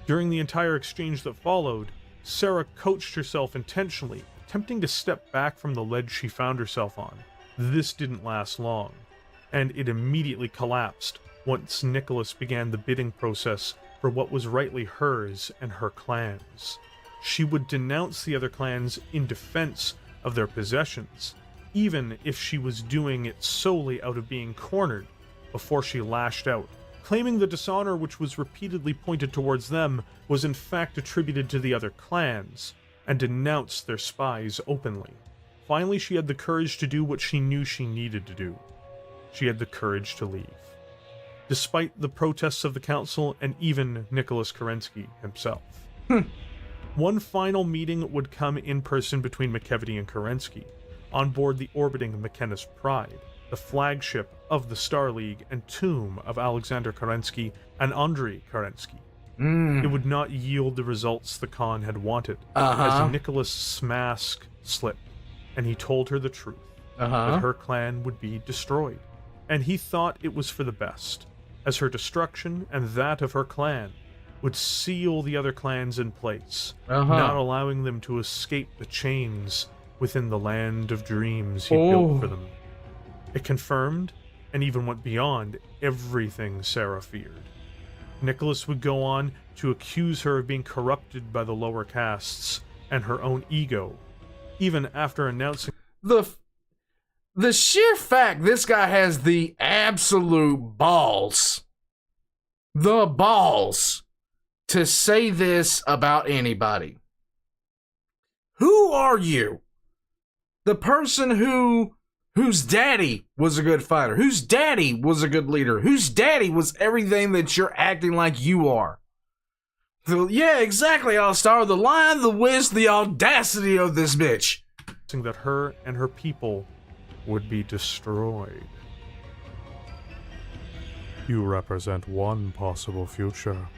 During the entire exchange that followed, Sarah coached herself intentionally, attempting to step back from the ledge she found herself on. This didn't last long, and it immediately collapsed once Nicholas began the bidding process for what was rightly hers and her clans. She would denounce the other clans in defense of their possessions, even if she was doing it solely out of being cornered, before she lashed out, claiming the dishonor which was repeatedly pointed towards them was in fact attributed to the other clans, and denounced their spies openly. Finally, she had the courage to do what she knew she needed to do. She had the courage to leave, despite the protests of the council and even Nicholas Kerensky himself. One final meeting would come in person between McKevity and Kerensky, on board the orbiting McKenna's Pride, the flagship of the Star League and tomb of Alexander Kerensky and Andrei Kerensky. It would not yield the results the Khan had wanted, as Nicholas' mask slipped, and he told her the truth, that her clan would be destroyed, and he thought it was for the best, as her destruction and that of her clan would seal the other clans in place, not allowing them to escape the chains within the land of dreams he built for them. It confirmed, and even went beyond, everything Sarah feared. Nicholas would go on to accuse her of being corrupted by the lower castes and her own ego, even after announcing The sheer fact this guy has the absolute balls, to say this about anybody. Who are you? The person whose daddy was a good fighter, whose daddy was a good leader, whose daddy was everything that you're acting like you are. Yeah, exactly, All-Star. The line, the whiz, the audacity of this bitch. that her and her people would be destroyed. You represent one possible future.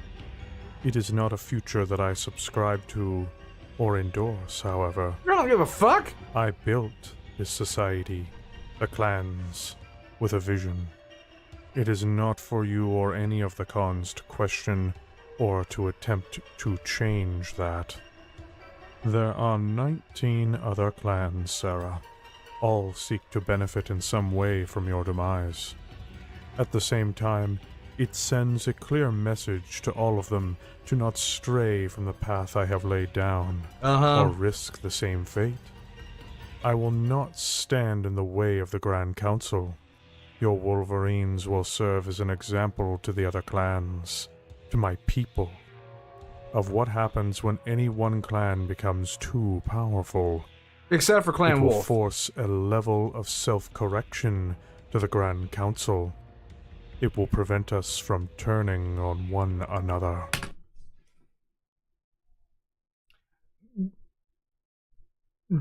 It is not a future that I subscribe to or endorse, however. You don't give a fuck. I built this society, the clans, with a vision. It is not for you or any of the Khans to question or to attempt to change that. There are 19 other clans, Sarah. All seek to benefit in some way from your demise. At the same time, it sends a clear message to all of them to not stray from the path I have laid down, or risk the same fate. I will not stand in the way of the Grand Council. Your Wolverines will serve as an example to the other clans, to my people, of what happens when any one clan becomes too powerful. Except for Clan It will Wolf. force a level of self-correction to the Grand Council. It will prevent us from turning on one another.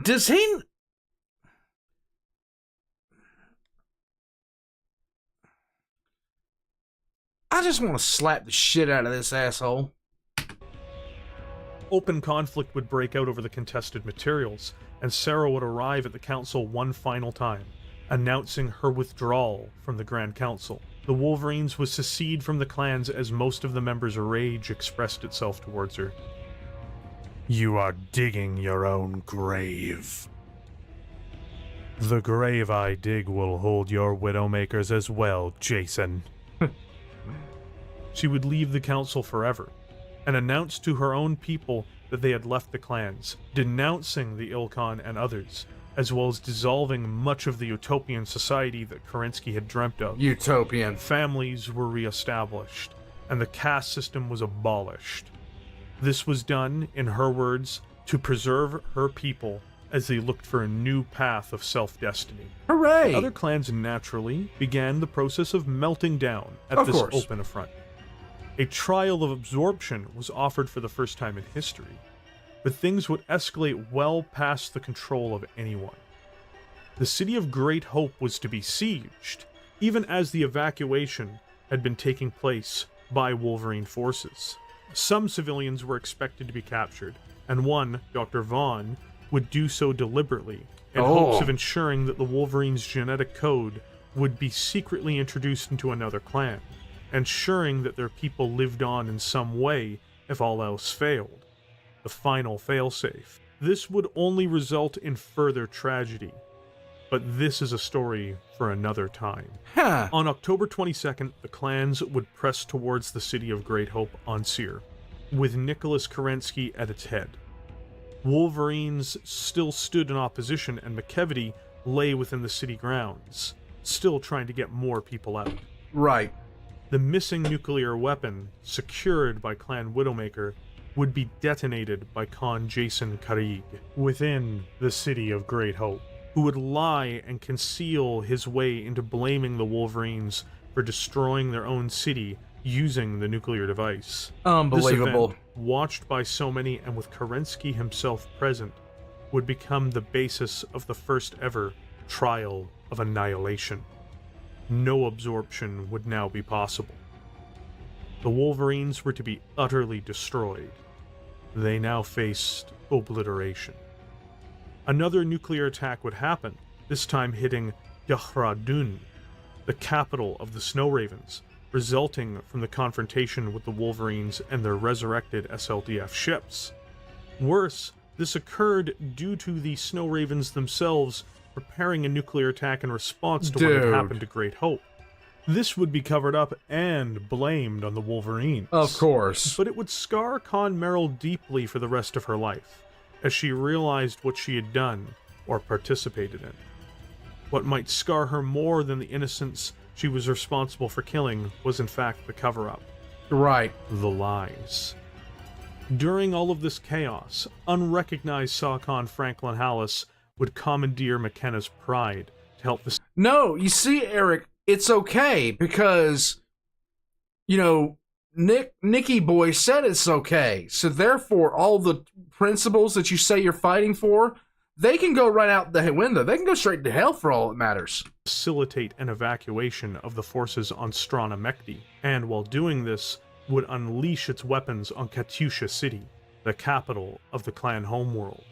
Does he... I just want to slap the shit out of this asshole. Open conflict would break out over the contested materials, and Sarah would arrive at the council one final time, announcing her withdrawal from the Grand Council. The Wolverines would secede from the clans as most of the members' rage expressed itself towards her. You are digging your own grave. The grave I dig will hold your Widowmakers as well, Jason. She would leave the council forever, and announced to her own people that they had left the clans, denouncing the Ilkhan and others, as well as dissolving much of the utopian society that Kerensky had dreamt of. Utopian. Families were re-established, and the caste system was abolished. This was done, in her words, to preserve her people as they looked for a new path of self-destiny. Hooray! Other clans naturally began the process of melting down at Of this course. open affront. A trial of absorption was offered for the first time in history, but things would escalate well past the control of anyone. The city of Great Hope was to be sieged, even as the evacuation had been taking place by Wolverine forces. Some civilians were expected to be captured, and one, Dr. Vaughn, would do so deliberately, in hopes of ensuring that the Wolverine's genetic code would be secretly introduced into another clan, ensuring that their people lived on in some way if all else failed. The final failsafe. This would only result in further tragedy, but this is a story for another time. Huh. On October 22nd, the clans would press towards the city of Great Hope on Sear, with Nicholas Kerensky at its head. Wolverines still stood in opposition, and McKevity lay within the city grounds, still trying to get more people out. Right. The missing nuclear weapon, secured by Clan Widowmaker, would be detonated by Khan Jason Karrig within the city of Great Hope, who would lie and conceal his way into blaming the Wolverines for destroying their own city using the nuclear device. Unbelievable. This event, watched by so many and with Kerensky himself present, would become the basis of the first ever trial of annihilation. No absorption would now be possible. The Wolverines were to be utterly destroyed. They now faced obliteration. Another nuclear attack would happen, this time hitting Yahradun, the capital of the Snow Ravens, resulting from the confrontation with the Wolverines and their resurrected SLDF ships. Worse, this occurred due to the Snow Ravens themselves preparing a nuclear attack in response to what had happened to Great Hope. This would be covered up and blamed on the Wolverines. Of course. But it would scar Con Merrill deeply for the rest of her life, as she realized what she had done, or participated in. What might scar her more than the innocents she was responsible for killing was in fact the cover-up. Right. The lies. During all of this chaos, unrecognized Saucon Franklin Hallis would commandeer McKenna's pride to help the... No, you see, Eric, it's okay, because, you know, Nicky Boy said it's okay. So therefore, all the principles that you say you're fighting for, they can go right out the window. They can go straight to hell for all that matters. Facilitate an evacuation of the forces on Strana Mekti, and while doing this, would unleash its weapons on Katyusha City, the capital of the clan homeworld.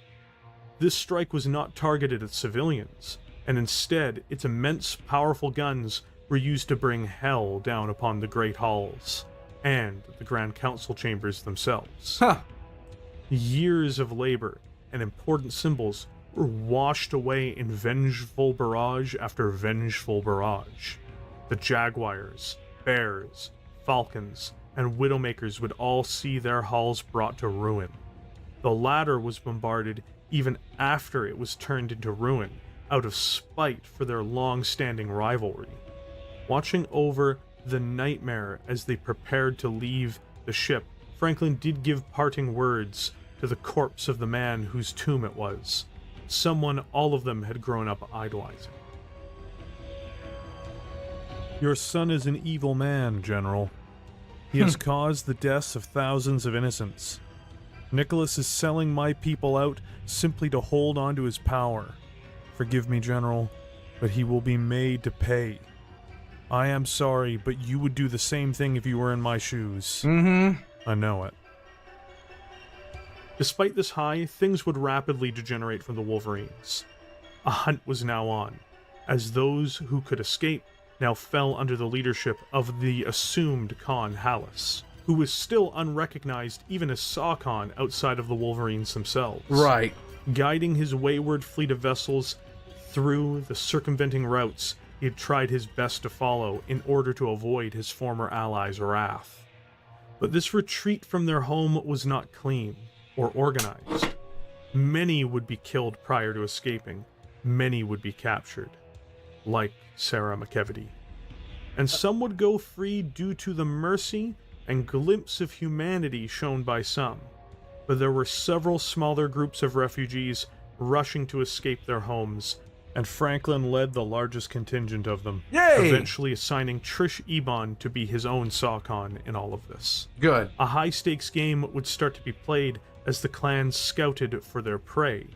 This strike was not targeted at civilians, and instead, its immense, powerful guns were used to bring hell down upon the Great Halls, and the Grand Council chambers themselves. Huh. Years of labor and important symbols were washed away in vengeful barrage after vengeful barrage. The Jaguars, Bears, Falcons, and Widowmakers would all see their halls brought to ruin. The latter was bombarded even after it was turned into ruin, out of spite for their long-standing rivalry. Watching over the nightmare as they prepared to leave the ship, Franklin did give parting words to the corpse of the man whose tomb it was, someone all of them had grown up idolizing. Your son is an evil man, General. He has caused the deaths of thousands of innocents. Nicholas is selling my people out simply to hold on to his power. Forgive me, General, but he will be made to pay. I am sorry, but you would do the same thing if you were in my shoes. Mm-hmm. I know it. Despite this high, things would rapidly degenerate for the Wolverines. A hunt was now on, as those who could escape now fell under the leadership of the assumed Khan Hallis, who was still unrecognized even as Saw-Khan outside of the Wolverines themselves. Right. Guiding his wayward fleet of vessels through the circumventing routes he had tried his best to follow in order to avoid his former allies' wrath. But this retreat from their home was not clean or organized. Many would be killed prior to escaping. Many would be captured, like Sarah McKevity. And some would go free due to the mercy and glimpse of humanity shown by some. But there were several smaller groups of refugees rushing to escape their homes, and Franklin led the largest contingent of them, Yay! eventually assigning Trish Ebon to be his own Saw-Khan in all of this. Good. A high-stakes game would start to be played as the clans scouted for their prey.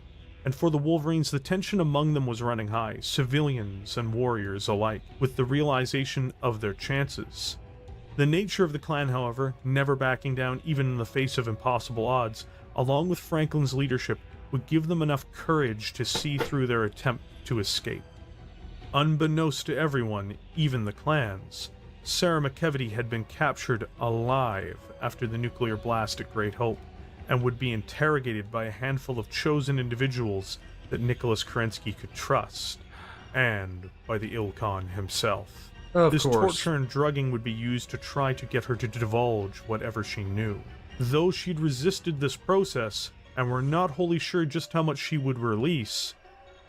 And for the Wolverines, the tension among them was running high, civilians and warriors alike, with the realization of their chances. The nature of the clan, however, never backing down even in the face of impossible odds, along with Franklin's leadership, would give them enough courage to see through their attempt to escape. Unbeknownst to everyone, even the clans, Sarah McKevity had been captured alive after the nuclear blast at Great Hope, and would be interrogated by a handful of chosen individuals that Nicholas Kerensky could trust, and by the Ilkhan himself. This torture and drugging would be used to try to get her to divulge whatever she knew. Though she'd resisted this process, and we're not wholly sure just how much she would release,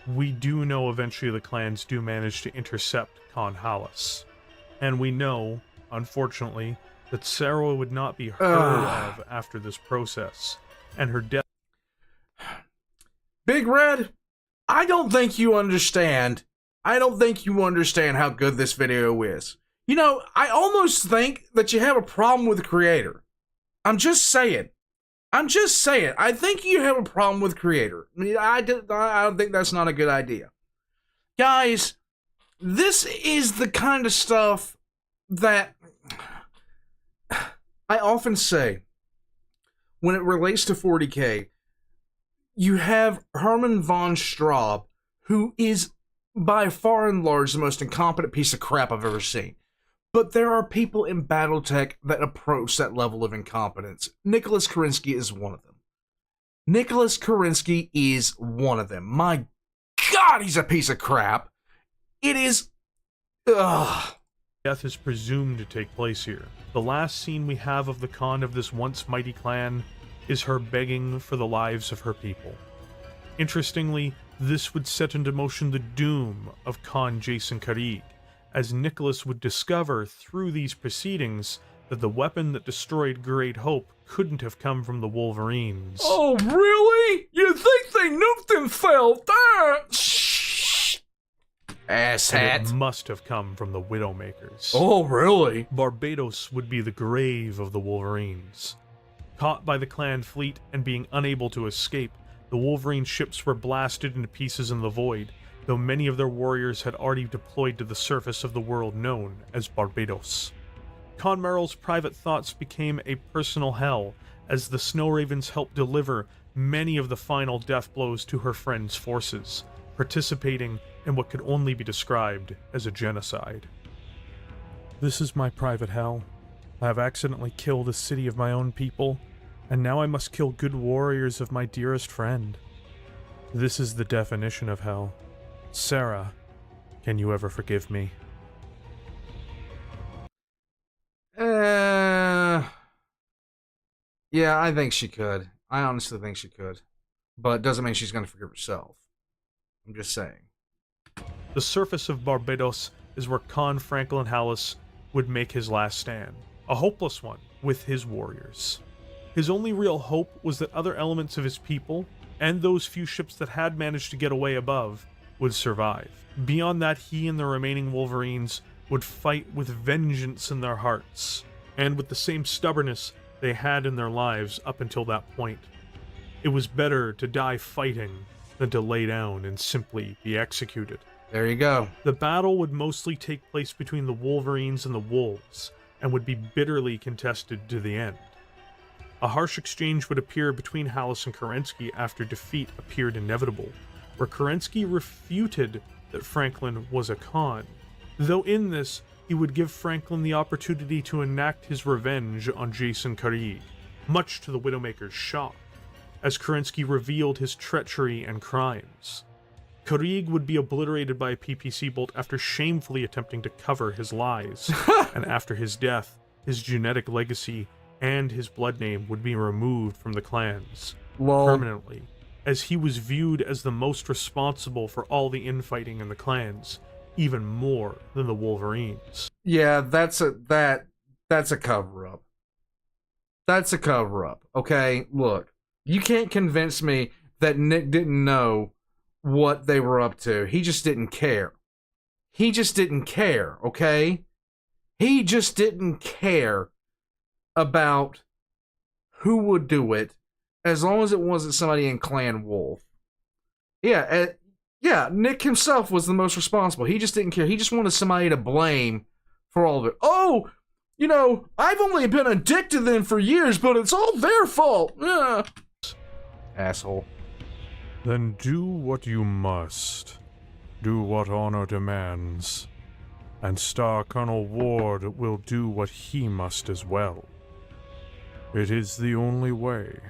we do know eventually the clans do manage to intercept Khan Hallis. And we know, unfortunately, that Sarah would not be heard of after this process, and her death... Big Red, I don't think you understand. I don't think you understand how good this video is. You know, I almost think that you have a problem with the creator. I'm just saying. I think you have a problem with creator. I don't think that's not a good idea. Guys, this is the kind of stuff that I often say when it relates to 40K. You have Herman von Straub, who is by far and large the most incompetent piece of crap I've ever seen. But there are people in BattleTech that approach that level of incompetence. Nicholas Kerensky is one of them. Nicholas Kerensky is one of them. My God, he's a piece of crap. It is... Ugh. Death is presumed to take place here. The last scene we have of the Khan of this once mighty clan is her begging for the lives of her people. Interestingly, this would set into motion the doom of Khan Jason Karig, as Nicholas would discover through these proceedings that the weapon that destroyed Great Hope couldn't have come from the Wolverines. Oh, really? You think they nuked and fell down? Shh. Asshat. And it must have come from the Widowmakers. Oh, really? Barbados would be the grave of the Wolverines. Caught by the clan fleet and being unable to escape, the Wolverine ships were blasted into pieces in the void, though many of their warriors had already deployed to the surface of the world known as Barbados. Conmeryl's private thoughts became a personal hell, as the Snow Ravens helped deliver many of the final death blows to her friend's forces, participating in what could only be described as a genocide. This is my private hell. I have accidentally killed a city of my own people, and now I must kill good warriors of my dearest friend. This is the definition of hell. Sarah, can you ever forgive me? Yeah, I think she could. I honestly think she could. But it doesn't mean she's going to forgive herself. I'm just saying. The surface of Barbados is where Khan Franklin Hallis would make his last stand. A hopeless one, with his warriors. His only real hope was that other elements of his people, and those few ships that had managed to get away above, would survive. Beyond that, he and the remaining Wolverines would fight with vengeance in their hearts, and with the same stubbornness they had in their lives up until that point. It was better to die fighting than to lay down and simply be executed. There you go. The battle would mostly take place between the Wolverines and the Wolves, and would be bitterly contested to the end. A harsh exchange would appear between Hallis and Kerensky after defeat appeared inevitable, where Kerensky refuted that Franklin was a Khan, though in this he would give Franklin the opportunity to enact his revenge on Jason Krieg, much to the Widowmaker's shock, as Kerensky revealed his treachery and crimes. Krieg would be obliterated by a PPC bolt after shamefully attempting to cover his lies, and after his death, his genetic legacy and his blood name would be removed from the clans permanently, as he was viewed as the most responsible for all the infighting in the clans, even more than the Wolverines. Yeah, that's a cover-up. That's a cover-up, okay? Look, you can't convince me that Nick didn't know what they were up to. He just didn't care. He just didn't care, okay? He just didn't care about who would do it, as long as it wasn't somebody in Clan Wolf. Yeah, Nick himself was the most responsible. He just didn't care. He just wanted somebody to blame for all of it. Oh, you know, I've only been a dick to them for years, but it's all their fault. Asshole. Then do what you must. Do what honor demands. And Star Colonel Ward will do what he must as well. It is the only way.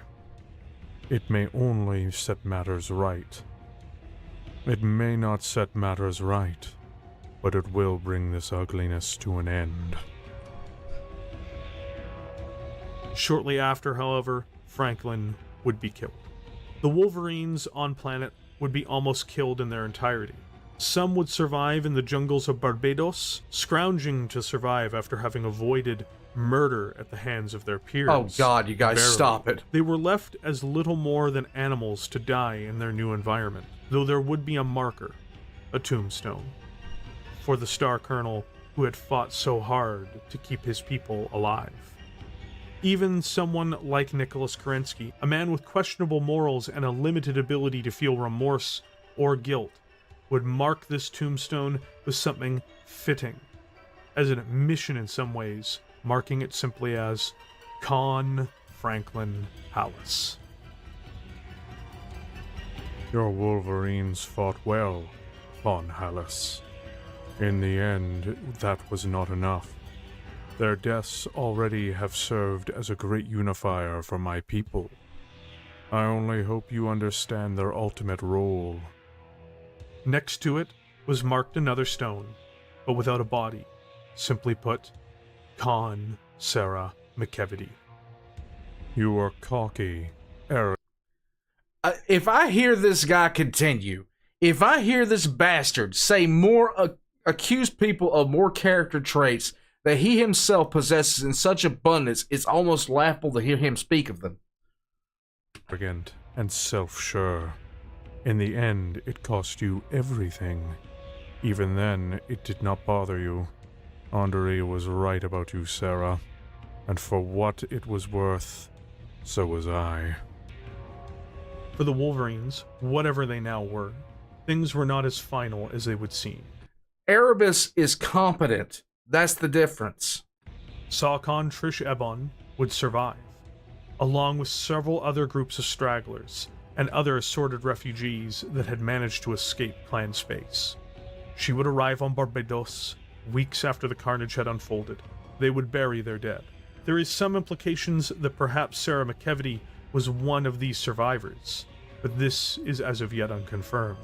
It may only set matters right. It may not set matters right, but it will bring this ugliness to an end. Shortly after, however, Franklin would be killed. The Wolverines on planet would be almost killed in their entirety. Some would survive in the jungles of Barbados, scrounging to survive after having avoided murder at the hands of their peers. Oh God, you guys, stop it. They were left as little more than animals to die in their new environment, though there would be a marker, a tombstone, for the Star Colonel who had fought so hard to keep his people alive. Even someone like Nicholas Kerensky, a man with questionable morals and a limited ability to feel remorse or guilt, would mark this tombstone with something fitting, as an admission in some ways, marking it simply as Con Franklin Hallis. Your Wolverines fought well, Con Hallis. In the end, that was not enough. Their deaths already have served as a great unifier for my people. I only hope you understand their ultimate role. Next to it was marked another stone, but without a body. Simply put, Con Sarah McKevity. You are cocky, arrogant. If I hear this guy continue, if I hear this bastard say more, accuse people of more character traits that he himself possesses in such abundance, it's almost laughable to hear him speak of them. Arrogant and self-sure. In the end, it cost you everything. Even then, it did not bother you. Andre was right about you, Sarah. And for what it was worth, so was I. For the Wolverines, whatever they now were, things were not as final as they would seem. Erebus is competent. That's the difference. Saucon Trish Ebon would survive, along with several other groups of stragglers and other assorted refugees that had managed to escape clan space. She would arrive on Barbados weeks after the carnage had unfolded. They would bury their dead. There is some implications that perhaps Sarah McKevity was one of these survivors, but this is as of yet unconfirmed.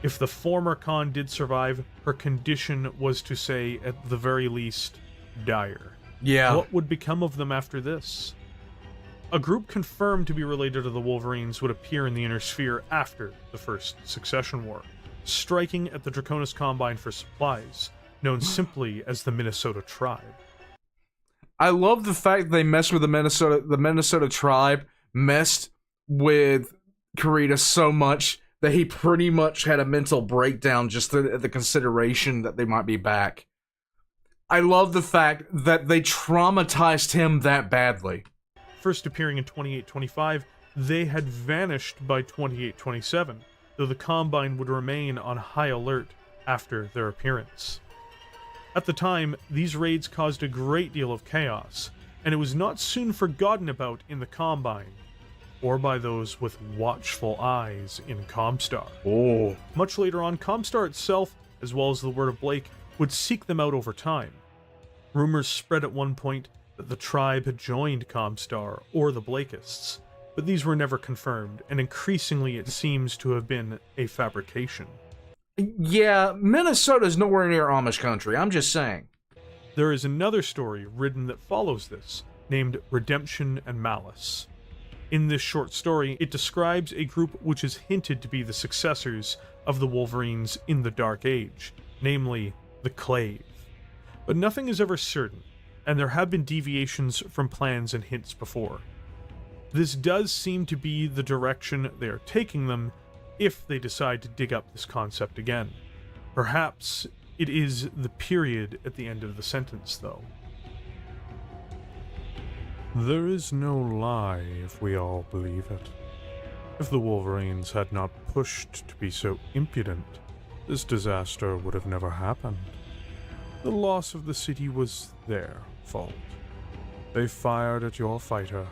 If the former Khan did survive, her condition was, to say, at the very least, dire. Yeah. What would become of them after this? A group confirmed to be related to the Wolverines would appear in the Inner Sphere after the First Succession War, striking at the Draconis Combine for supplies, known simply as the Minnesota Tribe. I love the fact they messed with the Minnesota Tribe, messed with Kurita so much that he pretty much had a mental breakdown just at the consideration that they might be back. I love the fact that they traumatized him that badly. First appearing in 2825, they had vanished by 2827, though the Combine would remain on high alert after their appearance. At the time, these raids caused a great deal of chaos, and it was not soon forgotten about in the Combine, or by those with watchful eyes in Comstar. Oh. Much later on, Comstar itself, as well as the Word of Blake, would seek them out over time. Rumors spread at one point that the tribe had joined Comstar or the Blakeists, but these were never confirmed, and increasingly it seems to have been a fabrication. Yeah, Minnesota's nowhere near Amish country, I'm just saying. There is another story written that follows this, named Redemption and Malice. In this short story, it describes a group which is hinted to be the successors of the Wolverines in the Dark Age, namely the Clave. But nothing is ever certain, and there have been deviations from plans and hints before. This does seem to be the direction they are taking them if they decide to dig up this concept again. Perhaps it is the period at the end of the sentence, though. There is no lie if we all believe it. If the Wolverines had not pushed to be so impudent, this disaster would have never happened. The loss of the city was their fault. They fired at your fighter,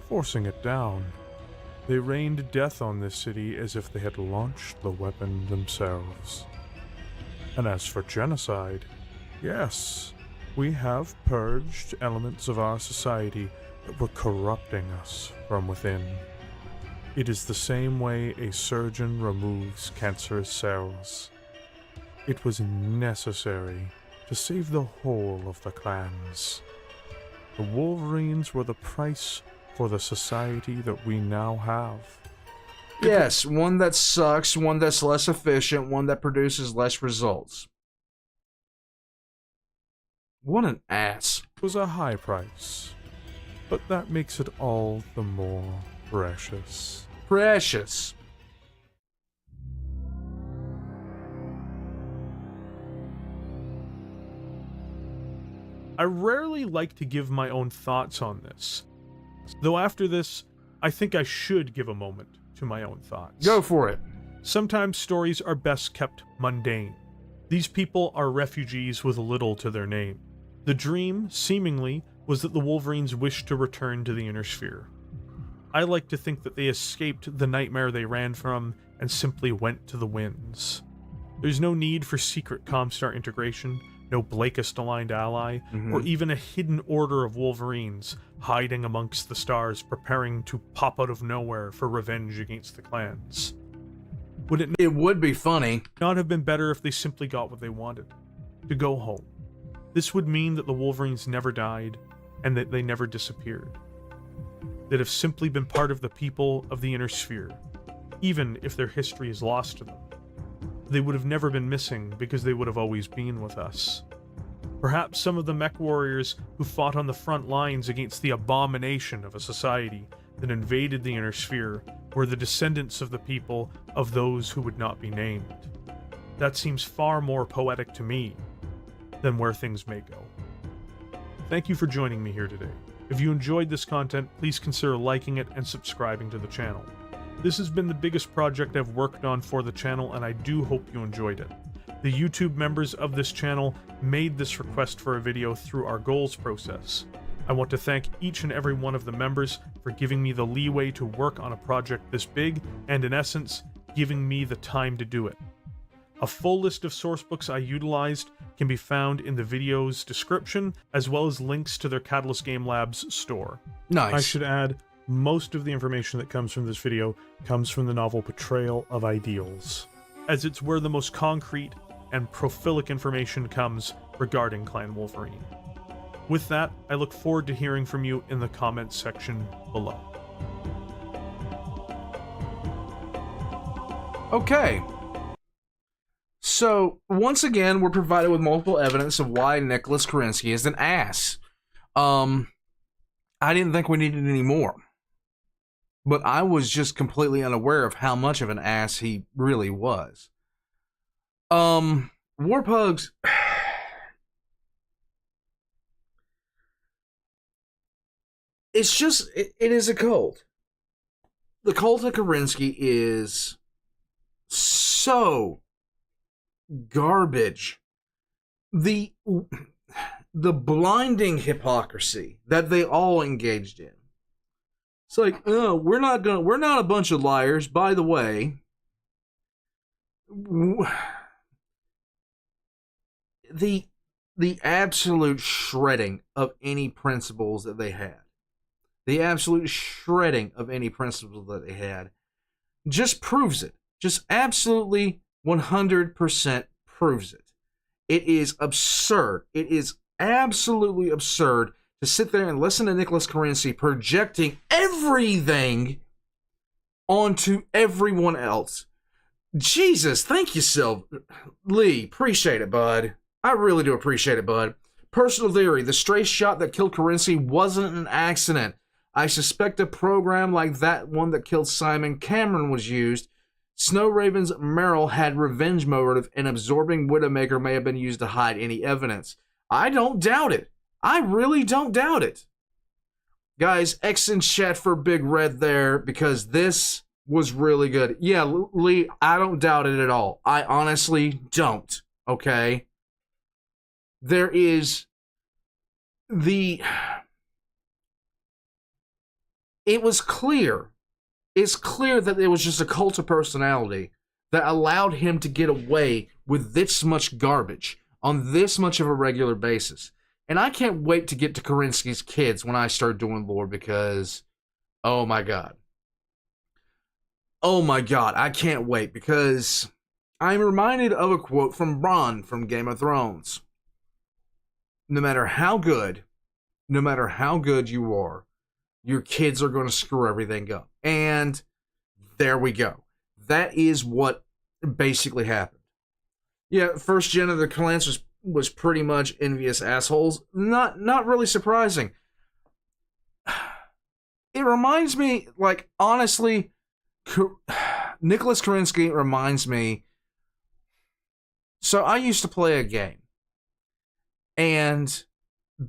forcing it down. They rained death on this city as if they had launched the weapon themselves. And as for genocide, yes, we have purged elements of our society that were corrupting us from within. It is the same way a surgeon removes cancerous cells. It was necessary to save the whole of the clans. The Wolverines were the price for the society that we now have. Yes, one that sucks, one that's less efficient, one that produces less results. What an ass. It was a high price, but that makes it all the more precious. Precious. I rarely like to give my own thoughts on this, though after this, I think I should give a moment to my own thoughts. Go for it. Sometimes stories are best kept mundane. These people are refugees with little to their name. The dream, seemingly, was that the Wolverines wished to return to the Inner Sphere. I like to think that they escaped the nightmare they ran from and simply went to the winds. There's no need for secret Comstar integration, no Blakist-aligned ally, or even a hidden order of Wolverines hiding amongst the stars preparing to pop out of nowhere for revenge against the clans. Would It would be funny. not have been better if they simply got what they wanted? To go home. This would mean that the Wolverines never died, and that they never disappeared. They'd have simply been part of the people of the Inner Sphere, even if their history is lost to them. They would have never been missing because they would have always been with us. Perhaps some of the mech warriors who fought on the front lines against the abomination of a society that invaded the Inner Sphere were the descendants of the people of those who would not be named. That seems far more poetic to me than where things may go. Thank you for joining me here today. If you enjoyed this content, please consider liking it and subscribing to the channel. This has been the biggest project I've worked on for the channel, and I do hope you enjoyed it. The YouTube members of this channel made this request for a video through our goals process. I want to thank each and every one of the members for giving me the leeway to work on a project this big, and in essence, giving me the time to do it. A full list of sourcebooks I utilized can be found in the video's description, as well as links to their Catalyst Game Labs store. Nice. I should add, most of the information that comes from this video comes from the novel Betrayal of Ideals, as it's where the most concrete and prolific information comes regarding Clan Wolverine. With that, I look forward to hearing from you in the comments section below. Okay. So, once again, we're provided with multiple evidence of why Nicholas Kerensky is an ass. I didn't think we needed any more. But I was just completely unaware of how much of an ass he really was. Warpugs... It's just, it is a cult. The cult of Kerensky is so garbage. the blinding hypocrisy that they all engaged in. It's like, oh, we're not a bunch of liars. By the way, the absolute shredding of any principles that they had, just proves it. Just absolutely 100% proves it. It is absurd. It is absolutely absurd to sit there and listen to Nicholas Kerensky projecting everything onto everyone else. Jesus, thank you, Lee. Appreciate it, bud. I really do appreciate it, bud. Personal theory, the stray shot that killed Kerensky wasn't an accident. I suspect a program like that one that killed Simon Cameron was used. Snow Raven's Merrill had revenge motive, and absorbing Widowmaker may have been used to hide any evidence. I don't doubt it. I really don't doubt it. Guys, X in chat for Big Red there, because this was really good. Yeah, Lee, I don't doubt it at all. I honestly don't, okay? There is it was clear. It's clear that it was just a cult of personality that allowed him to get away with this much garbage on this much of a regular basis. And I can't wait to get to Kerensky's kids when I start doing lore, because, oh my god. Oh my god, I can't wait, because I'm reminded of a quote from Bronn from Game of Thrones. No matter how good you are, your kids are going to screw everything up. And there we go. That is what basically happened. Yeah, first gen of the clans was pretty much envious assholes. Not really surprising. It reminds me, like, honestly, Nicholas Kerensky reminds me. So I used to play a game, and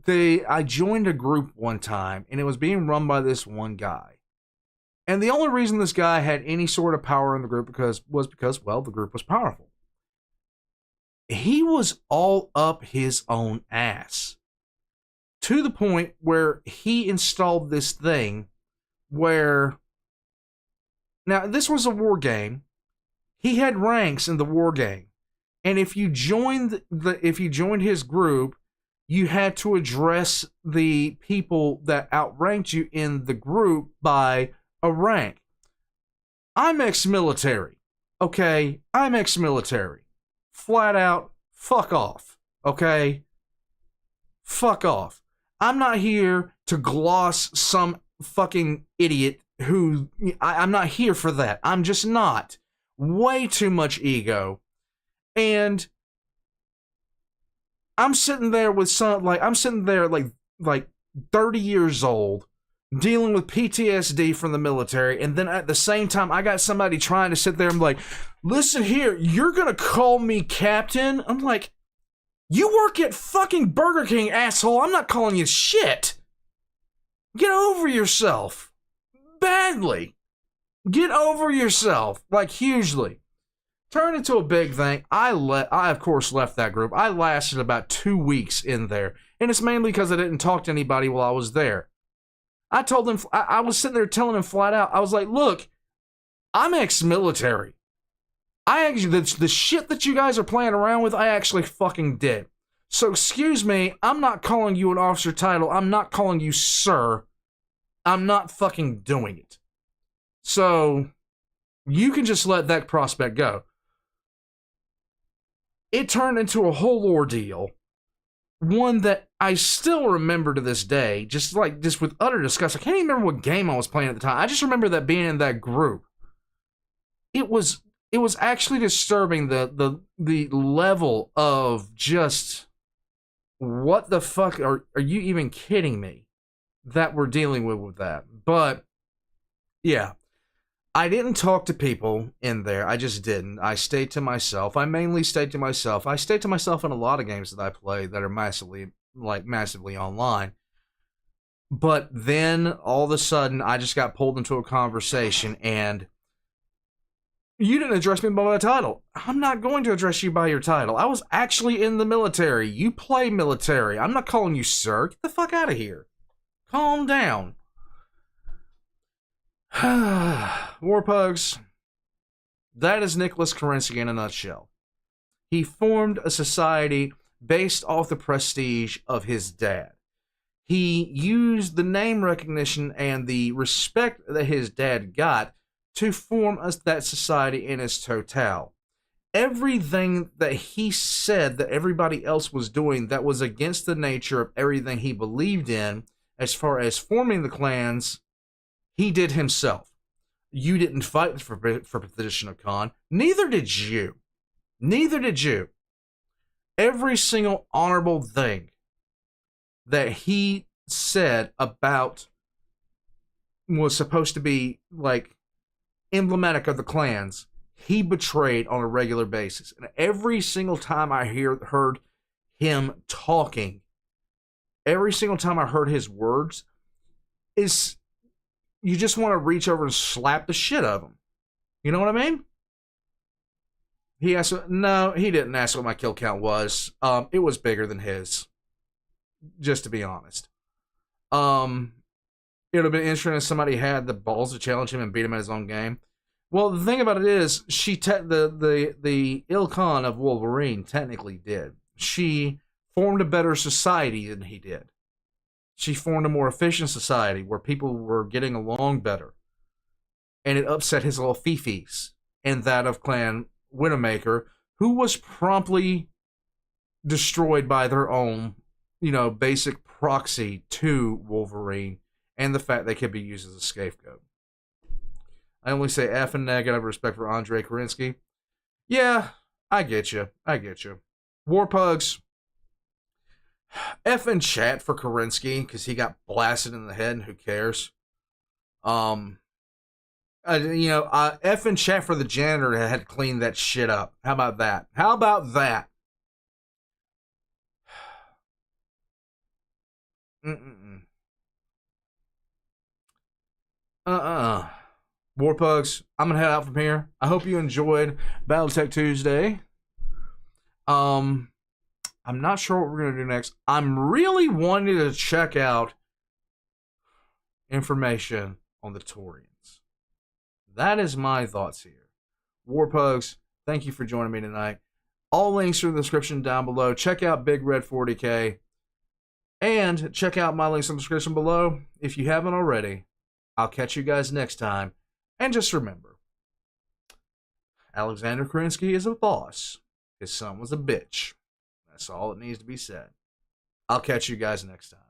I joined a group one time, and it was being run by this one guy. And the only reason this guy had any sort of power in the group was because, well, the group was powerful. He was all up his own ass, to the point where he installed this thing where, now this was a war game. He had ranks in the war game, and if you joined his group, you had to address the people that outranked you in the group by a rank. I'm ex-military. Okay? I'm ex-military. Flat out, fuck off. Okay? Fuck off. I'm not here to gloss some fucking idiot who... I'm not here for that. I'm just not. Way too much ego. And I'm sitting there with I'm sitting there like 30 years old, dealing with PTSD from the military, and then at the same time, I got somebody trying to sit there and be like, listen here, you're gonna call me captain? I'm like, you work at fucking Burger King, asshole. I'm not calling you shit. Get over yourself. Badly. Get over yourself. Like, hugely. Turned into a big thing. I of course left that group. I lasted about 2 weeks in there, and it's mainly because I didn't talk to anybody while I was there. I told them, I was sitting there telling them flat out, I was like, look, I'm ex-military. I actually, the shit that you guys are playing around with, I actually fucking did. So excuse me, I'm not calling you an officer title. I'm not calling you sir. I'm not fucking doing it. So you can just let that prospect go. It turned into a whole ordeal. One that I still remember to this day, just with utter disgust. I can't even remember what game I was playing at the time. I just remember that being in that group. It was actually disturbing, the level of just, what the fuck, are you even kidding me that we're dealing with that? But yeah, I didn't talk to people in there. I just didn't. I stayed to myself. I mainly stayed to myself. I stayed to myself in a lot of games that I play that are massively online. But then all of a sudden, I just got pulled into a conversation, and You didn't address me by my title. I'm not going to address you by your title. I was actually in the military. You play military. I'm not calling you sir. Get the fuck out of here. Calm down. Warpugs, that is Nicholas Kerensky in a nutshell. He formed a society based off the prestige of his dad. He used the name recognition and the respect that his dad got to form that society in its total. Everything that he said that everybody else was doing that was against the nature of everything he believed in, as far as forming the clans, he did himself. You didn't fight for position of Khan. Neither did you. Neither did you. Every single honorable thing that he said about was supposed to be like emblematic of the clans, he betrayed on a regular basis. And every single time I heard him talking, every single time I heard his words, is you just want to reach over and slap the shit out of him. You know what I mean? He asked, no, he didn't ask what my kill count was. It was bigger than his. Just to be honest. It would have been interesting if somebody had the balls to challenge him and beat him at his own game. Well, the thing about it is, the Ilkhan of Wolverine technically did. She formed a better society than he did. She formed a more efficient society where people were getting along better. And it upset his little fifis and that of Clan Widowmaker, who was promptly destroyed by their own, basic proxy to Wolverine and the fact they could be used as a scapegoat. I only say F and negative respect for Andrei Kerensky. Yeah, I get you. Warpugs, F in chat for Kerensky because he got blasted in the head and who cares? F in chat for the janitor that had to clean that shit up. How about that? Warpugs, I'm gonna head out from here. I hope you enjoyed BattleTech Tuesday. I'm not sure what we're gonna do next. I'm really wanting to check out information on the Taurians. That is my thoughts here. Warpugs, thank you for joining me tonight. All links are in the description down below. Check out Big Red 40K. And check out my links in the description below if you haven't already. I'll catch you guys next time. And just remember, Alexander Kerensky is a boss. His son was a bitch. That's all that needs to be said. I'll catch you guys next time.